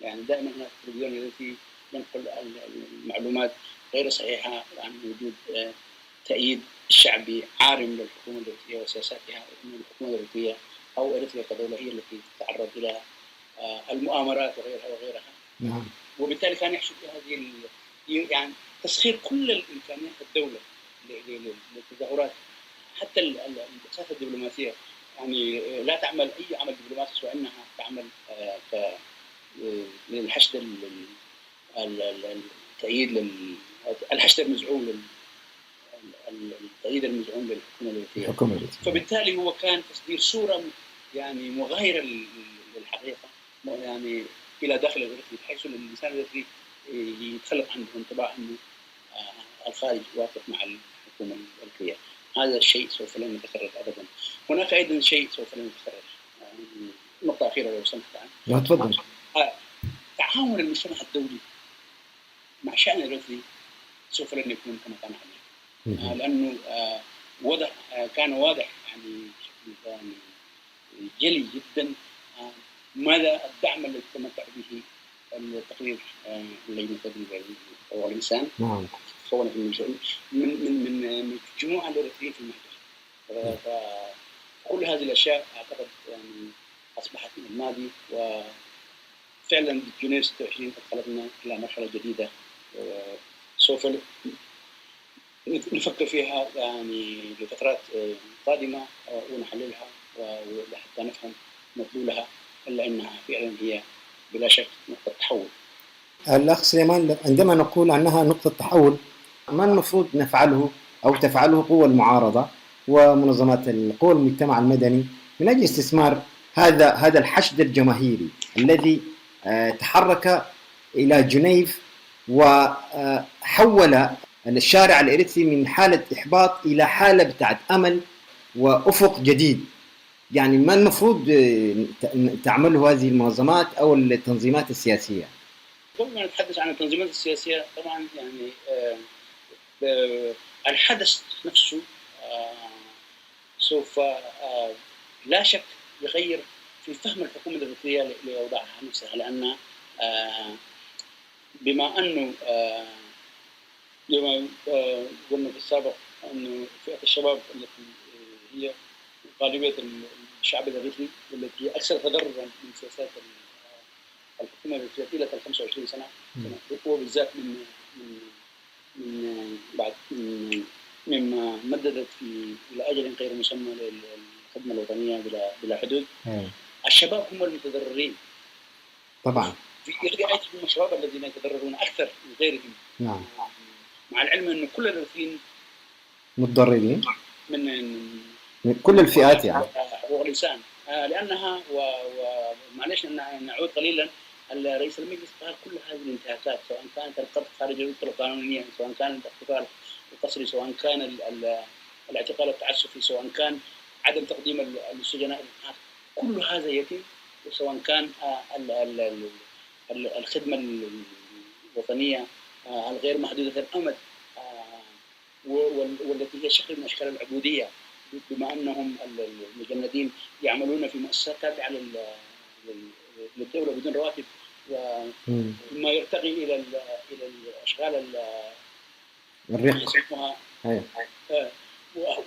S4: يعني دائما هناك التلفزيون الذي ينقل المعلومات غير صحيحة عن وجود تأييد شعبي عارم للحكومة الأمريكية وسياساتها، وأن الحكومة الأمريكية أو إريتريا كدولة هي التي تتعرض إلى المؤامرات وغيرها.
S3: نعم.
S4: وبالتالي كان يحشد هذه يعني تسخير كل الإمكانيات الدولة للتظاهرات، حتى البعثات الدبلوماسية يعني لا تعمل أي عمل دبلوماسي سوى أنها تعمل للحشد التأييد الحشد المزعوم التأييد المزعوم للحكومة الأمريكية. فبالتالي هو كان تصدير صورة يعني مغايرة للحقيقة، يعني إلى داخل الإرثري، بحيث أن الإنسان الإرثري يتخلق عنده انطباع أنه الخارج واقف مع الحكومة الإرثرية. هذا الشيء سوف لا يتكرر أبدا. هناك أيضا شيء سوف لا يتكرر، نقطة أخيرة لو سمحت.
S3: لا تفضل.
S4: تعاون المجتمع الدولي مع شأن الإرثري سوف لن يكون كما كان عليه، لأنه كان واضح يعني بشكل جلي جدا ماذا الدعم الذي تمتع به التقرير اللجنة التدريب حقوق الإنسان مكونة من جموع الإرثريين في المحكمة. فكل هذه الأشياء أعتقد يعني أصبحت من الماضي، وفعلا جنيف 26 قد خلقنا إلى مرحلة جديدة سوف نفكر فيها يعني لفترات قادمة ونحللها وحتى نفهم مدلولها، إلا أنها فعلا هي بلا شك نقطة تحول.
S3: الأخ سليمان، عندما نقول أنها نقطة تحول، ما المفروض نفعله أو تفعله قوى المعارضة ومنظمات القوى المجتمع المدني من أجل استثمار هذا الحشد الجماهيري الذي تحرك إلى جنيف وحول الشارع الإريتري من حالة إحباط إلى حالة بتاعت أمل وأفق جديد؟ يعني ما المفروض تعمله هذه المنظمات أو التنظيمات السياسية؟
S4: قبل ما نتحدث عن التنظيمات السياسية، طبعا يعني الحدث نفسه سوف لا شك يغير في فهم الحكومة الإريترية لأوضاعها نفسها، لأن بما أنه لما قلنا في السابق أنه فئة الشباب التي هي غالبية الشعب الإريتري والتي هي أكثر تضررا من سياسات الحكومة الإريترية طيلة 25 سنة، وبالذات من بعد مما مددت إلى أجل غير مسمى للخدمة الوطنية بلا حدود. الشباب هم المتضررين
S3: طبعا،
S4: في رأيتهم الشباب الذين يتضررون أكثر من غيرهم.
S3: نعم.
S4: مع العلم أن كل الإريتريين
S3: متضررين
S4: من
S3: كل الفئات يعني
S4: حقوق الإنسان، لأنها ومعلش نعود قليلا، الرئيس المجلس قال كل هذه الانتهاكات، سواء كانت القبض خارج الإطار القانونية، سواء كان الاغتيال القسري، سواء كان الاعتقال التعسفي، سواء كان عدم تقديم السجناء، كل هذا يتم، سواء كان الخدمة الوطنية الغير محدودة الأمد والتي هي شكل من أشكال العبودية، بما أنهم المجندين يعملون في مؤسسات تابعة للدولة بدون رواتب، وما يرتقي إلى الأشغال
S3: الرق.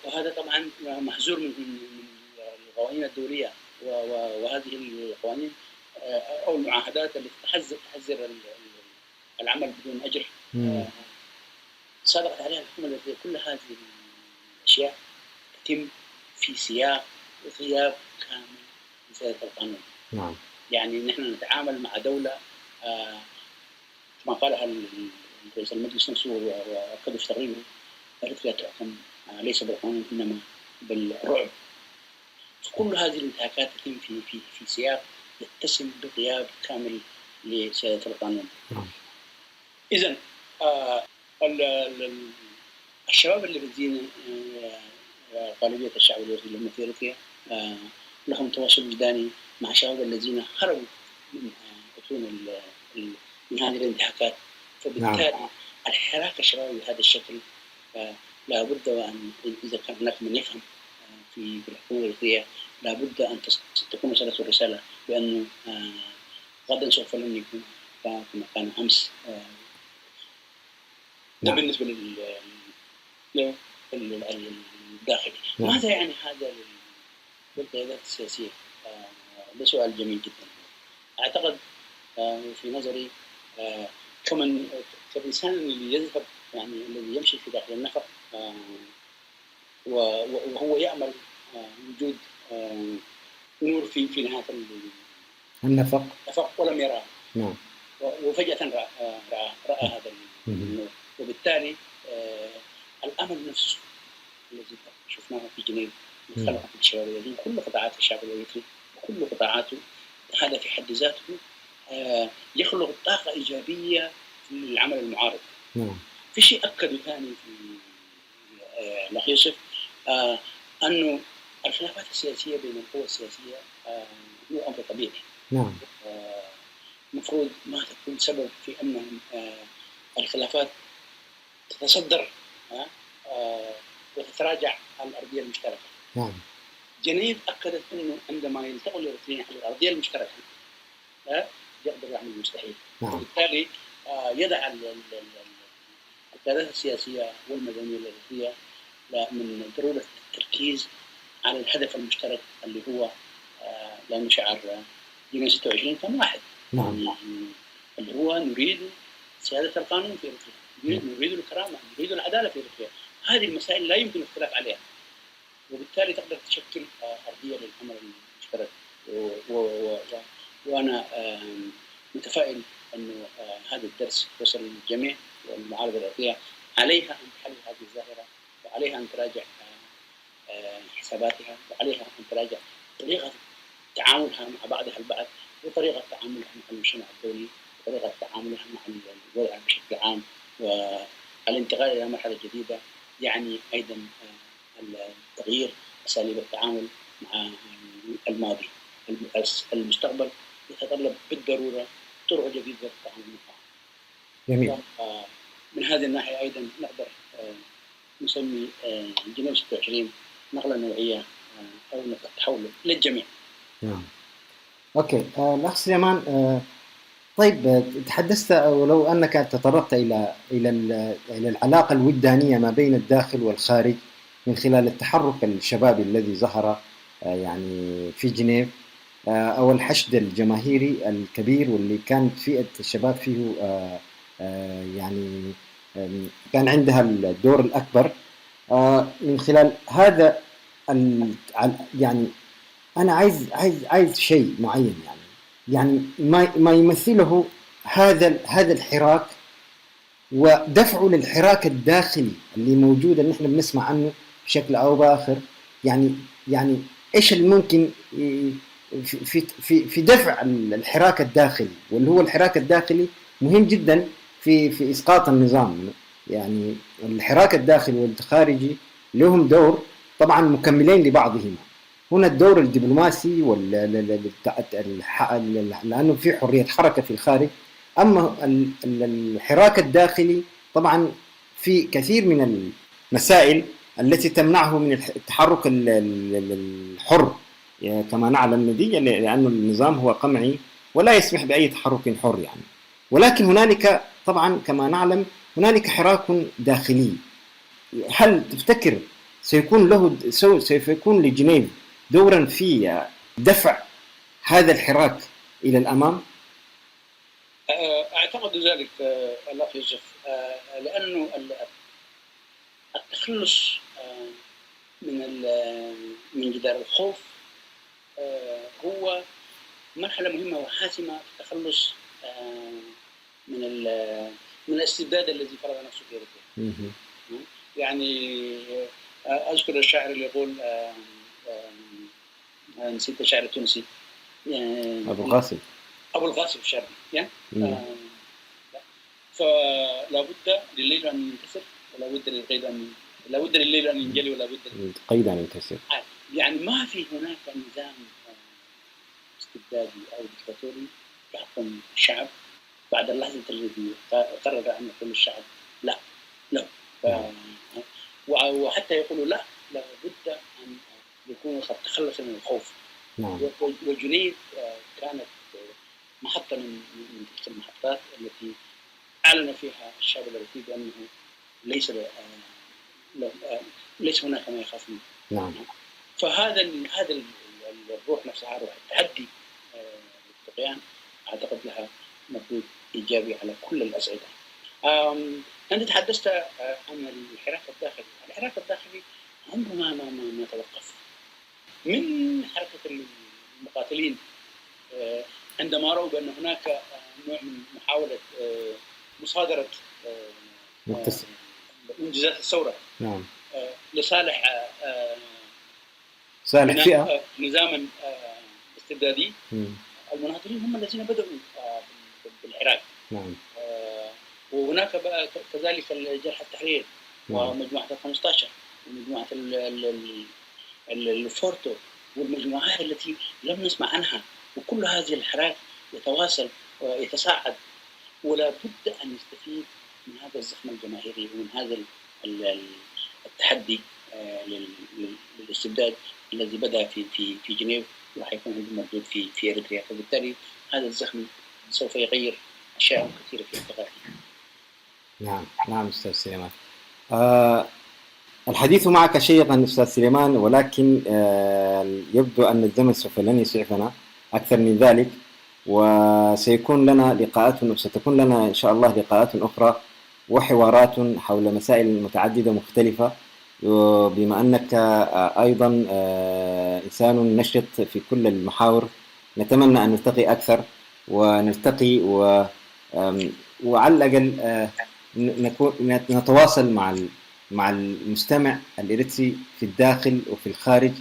S4: وهذا طبعا محظور من القوانين الدولية، وهذه القوانين أو المعاهدات التي تحذر العمل بدون أجر صادقت عليها الحكومة التي كل هذه الأشياء تتم في سياق وغياب كامل من سيادة القانون.
S3: نعم.
S4: يعني نحن نتعامل مع دولة كما قالها رئيس المجلس نفسه وأكد في تقريره، إريتريا تحكم ليس بالقانون إنما بالرعب. فكل هذه الانتهاكات تتم في سياق يتسم بغياب كامل لسيادة القانون. إذن الشباب الذين غالبية الشعب الإريتري في إريتريا لهم تواصل وجداني مع الشباب الذين هربوا من بطون من هذه الانتهاكات، فبالتالي الحراك الشبابي بهذا الشكل لا بد أن إذا كان هناك من يفهم في الحكومة الإريترية لا بد أن تكون وصلت الرسالة بأنه غدا سوف لن يكون كما كان أمس. ده بالنسبة للداخلي. ماذا يعني هذا للقيادات السياسية؟ ده سؤال جميل جدا. أعتقد في نظري كإنسان اللي يذهب يعني الذي يمشي في داخل النفق وهو يأمل وجود نور في نهاية
S3: النفق
S4: ولم يراه.
S3: نعم.
S4: وفجأة رأى هذا النور، وبالتالي الأمل نفسه الذي شفناه في جنيف خلق في الشباب الذين كل قطاعات الشعب الإريتري وكل قطاعاته، هذا في حد ذاته يخلق طاقة إيجابية في العمل المعارض. في شيء أكدوا ثاني في الأخ يوسف، أنه الخلافات السياسية بين القوى السياسية هو أمر طبيعي. المفروض ما تكون سبب في أن الخلافات تتصدر وتتراجع على الأرضية المشتركة. جنيف أكدت أنه عندما يلتقوا الاثنين على الأرضية المشتركة يقدر يعمل المستحيل. وبالتالي يدعى القيادات السياسية والمدنية الأمريكية من ضرورة التركيز على الهدف المشترك اللي هو لأن شعار جنيه 26 كان واحد. اللي هو نريد سيادة القانون في أفريقيا، نريد الكرامة، نريد العدالة في أفريقيا. هذه المسائل لا يمكن الاختلاف عليها، وبالتالي تقدر تشكل أرضية للعمل المشترك. وأنا متفائل أنه هذا الدرس وصل للجميع، والمعارضة الأفريقية عليها أن تحل هذه الظاهرة، وعليها أن تراجع حساباتها، وعليها أن تراجع طريقة تعاملها مع بعضها البعض، وطريقة تعاملها مع المجتمع الدولي، وطريقة تعاملها مع الوضع بشكل عام، والانتقال إلى مرحلة جديدة يعني أيضا تغيير أساليب التعامل مع الماضي. المستقبل يتطلب بالضرورة طرق جديدة للتعامل معه.
S3: جميل.
S4: من هذه الناحية أيضا نقدر نسمي جنيه 26 نقلة نوعية أو نقطة تحول للجميع.
S3: أوكي. الأخ سليمان، طيب تحدثت ولو أنك تطرقت إلى العلاقة الوجدانية ما بين الداخل والخارج من خلال التحرك الشبابي الذي ظهر يعني في جنيف، أو الحشد الجماهيري الكبير واللي كانت فئة الشباب فيه يعني كان عندها الدور الأكبر. من خلال هذا يعني أنا عايز شيء معين، يعني ما يمثله هذا الحراك ودفعه للحراك الداخلي اللي موجود اللي نحن بنسمع عنه بشكل أو بآخر. يعني إيش اللي ممكن في دفع الحراك الداخلي، واللي هو الحراك الداخلي مهم جدا في إسقاط النظام. يعني الحراك الداخلي والخارجي لهم دور طبعا مكملين لبعضهما. هنا الدور الدبلوماسي لأنه في حرية حركة في الخارج، أما الحراك الداخلي طبعا في كثير من المسائل التي تمنعه من التحرك الحر كما نعلم نتيجة لأن النظام هو قمعي ولا يسمح بأي تحرك حر يعني. ولكن هنالك طبعا كما نعلم هنالك حراك داخلي. هل تفتكر سيكون لجنيف دورا في دفع هذا الحراك إلى الأمام؟
S4: أعتقد ذلك الأخ يوسف، لأنه التخلص من جدار الخوف هو مرحلة مهمة وحاسمة في التخلص من الاستبداد الذي فرض نفسه في أوروبا. يعني أذكر الشاعر اللي يقول نسيت الشاعر التونسي أبو القاسم الشرقي فلا بد لليل أن ينكسر ولا بد للقيد لا بد لليل أن ينجلي ولا بد
S3: للقيد أن ينكسر.
S4: يعني ما في هناك نظام استبدادي أو ديكتاتوري يحكم الشعب بعد اللحظة التي قرر أن يكون الشعب لا وحتى يقولوا لا بد أن يكون قد تخلص من الخوف. وجنيف كانت محطة من تلك المحطات التي أعلن فيها الشعب الأمريكي بأنه ليس هناك ما يخاف منه. فهذا الروح نفسها، روح التحدي للطغيان، أعتقد لها مردود إيجابي على كل الأصعدة. أنت تحدثت عن الحراك الداخلي. الحراك الداخلي عمره ما توقف من حركة المقاتلين عندما رأوا بأن هناك نوع من محاولة مصادرة إنجازات الثورة لصالح
S3: فئة
S4: نظاما استبدادي. المناضلين هم الذين بدأوا العراق. نعم. وهناك بقى كذلك جرح التحرير ومجموعة 15 ومجموعة الفورتو والمجموعات التي لم نسمع عنها، وكل هذه الحراك يتواصل ويتصاعد، ولا بد أن يستفيد من هذا الزخم الجماهيري ومن هذا التحدي للاستبداد الذي بدأ في جنيف وحيكون موجود في إريتريا. فبالتالي هذا الزخم سوف يغير أشياء كثيرة في الثقافة.
S3: نعم أستاذ سليمان. الحديث معك شيقا أستاذ سليمان، ولكن يبدو أن الزمن سوف لن يسعفنا أكثر من ذلك، وسيكون لنا ستكون لنا إن شاء الله لقاءات أخرى وحوارات حول مسائل متعددة مختلفة، بما أنك أيضا إنسان نشط في كل المحاور. نتمنى أن نلتقي أكثر ونلتقي وعلى الأقل نتواصل مع المستمع الإريتري في الداخل وفي الخارج،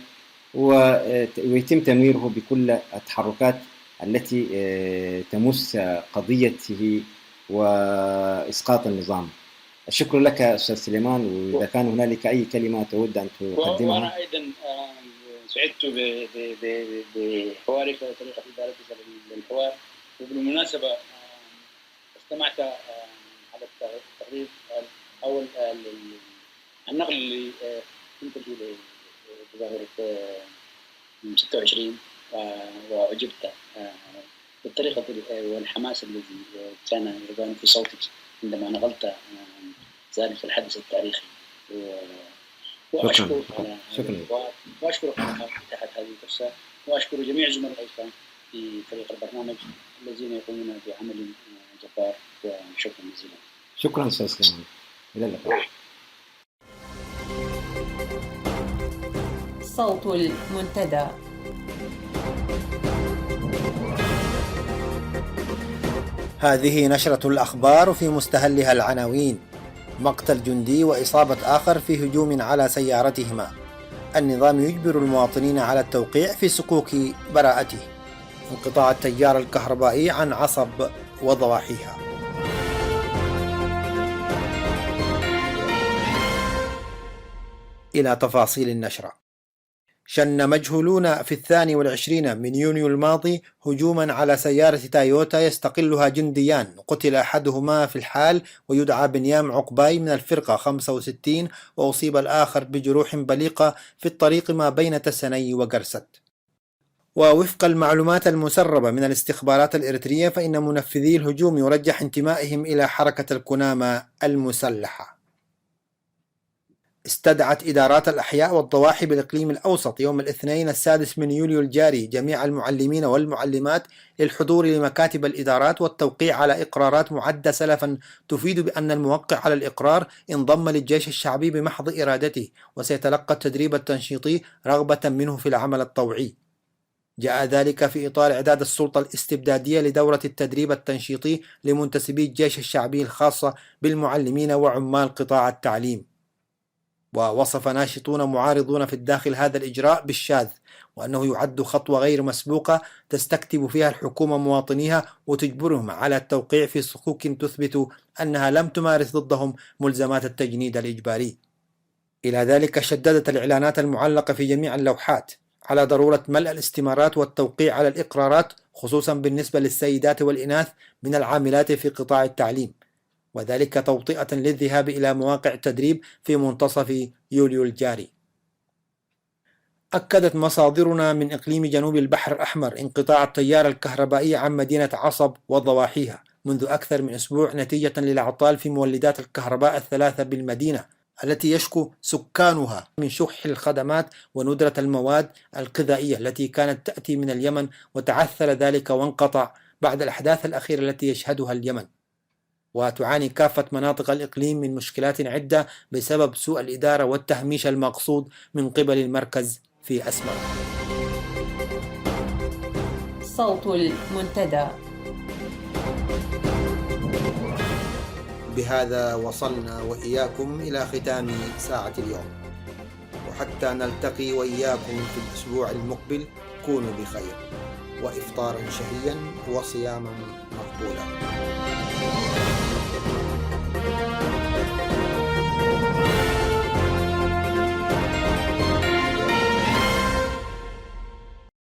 S3: ويتم تنويره بكل التحركات التي تمس قضيته وإسقاط النظام. الشكر لك أستاذ سليمان، وإذا كان هنالك أي كلمة تود أن تقدمها.
S4: وأنا أيضا سعدت بحوارك وطريقة إدارتك للحوار. وبالمناسبة استمعت على التقرير أو النقل اللي كنت فيه لتظاهرة 26 وعجبت بالطريقة والحماس الذي كان يبان في صوتك عندما نقلت ذلك الحدث التاريخي. وأشكرك على وأشكرك على إتاحة هذه الفرصة، وأشكر جميع زملائي في فريق البرنامج الذين يقومون بعمل جبار، وشكرا جزيلا.
S3: شكرا أستاذ سليمان، إلى اللقاء.
S1: صوت المنتدى.
S2: هذه نشرة الأخبار في مستهلها العناوين: مقتل جندي وإصابة آخر في هجوم على سيارتهما، النظام يجبر المواطنين على التوقيع في صكوك براءته، انقطاع التيار الكهربائي عن عصب وضواحيها. إلى تفاصيل النشرة. شن مجهولون في 22 من يونيو الماضي هجوما على سيارة تويوتا يستقلها جنديان، قتل أحدهما في الحال ويدعى بنيام عقباي من الفرقة 65، وأصيب الآخر بجروح بليقة في الطريق ما بين تسني وقرست. ووفق المعلومات المسربة من الاستخبارات الإريترية، فإن منفذي الهجوم يرجح انتمائهم إلى حركة الكنامة المسلحة. استدعت إدارات الأحياء والضواحي بالإقليم الأوسط يوم الاثنين 6 من يوليو الجاري جميع المعلمين والمعلمات للحضور لمكاتب الإدارات والتوقيع على إقرارات معدة سلفا تفيد بأن الموقع على الإقرار انضم للجيش الشعبي بمحض إرادته، وسيتلقى التدريب التنشيطي رغبة منه في العمل الطوعي. جاء ذلك في إطار إعداد السلطة الاستبدادية لدورة التدريب التنشيطي لمنتسبي الجيش الشعبي الخاصة بالمعلمين وعمال قطاع التعليم. ووصف ناشطون معارضون في الداخل هذا الإجراء بالشاذ، وأنه يعد خطوة غير مسبوقة تستكتب فيها الحكومة مواطنيها وتجبرهم على التوقيع في صكوك تثبت أنها لم تمارس ضدهم ملزمات التجنيد الإجباري. إلى ذلك شددت الإعلانات المعلقة في جميع اللوحات على ضرورة ملء الاستمارات والتوقيع على الإقرارات، خصوصا بالنسبة للسيدات والإناث من العاملات في قطاع التعليم، وذلك توطئة للذهاب إلى مواقع التدريب في منتصف يوليو الجاري. أكدت مصادرنا من إقليم جنوب البحر الأحمر انقطاع التيار الكهربائي عن مدينة عصب وضواحيها منذ أكثر من أسبوع نتيجة للأعطال في مولدات الكهرباء الثلاثة بالمدينة، التي يشكو سكانها من شح الخدمات وندرة المواد الغذائية التي كانت تأتي من اليمن، وتعثر ذلك وانقطع بعد الأحداث الأخيرة التي يشهدها اليمن. وتعاني كافة مناطق الإقليم من مشكلات عدة بسبب سوء الإدارة والتهميش المقصود من قبل المركز في أسمر.
S1: صوت المنتدى.
S2: بهذا وصلنا وإياكم إلى ختام ساعة اليوم، وحتى نلتقي وإياكم في الأسبوع المقبل كونوا بخير، وإفطارا شهيا وصياما مقبولا. الأولى.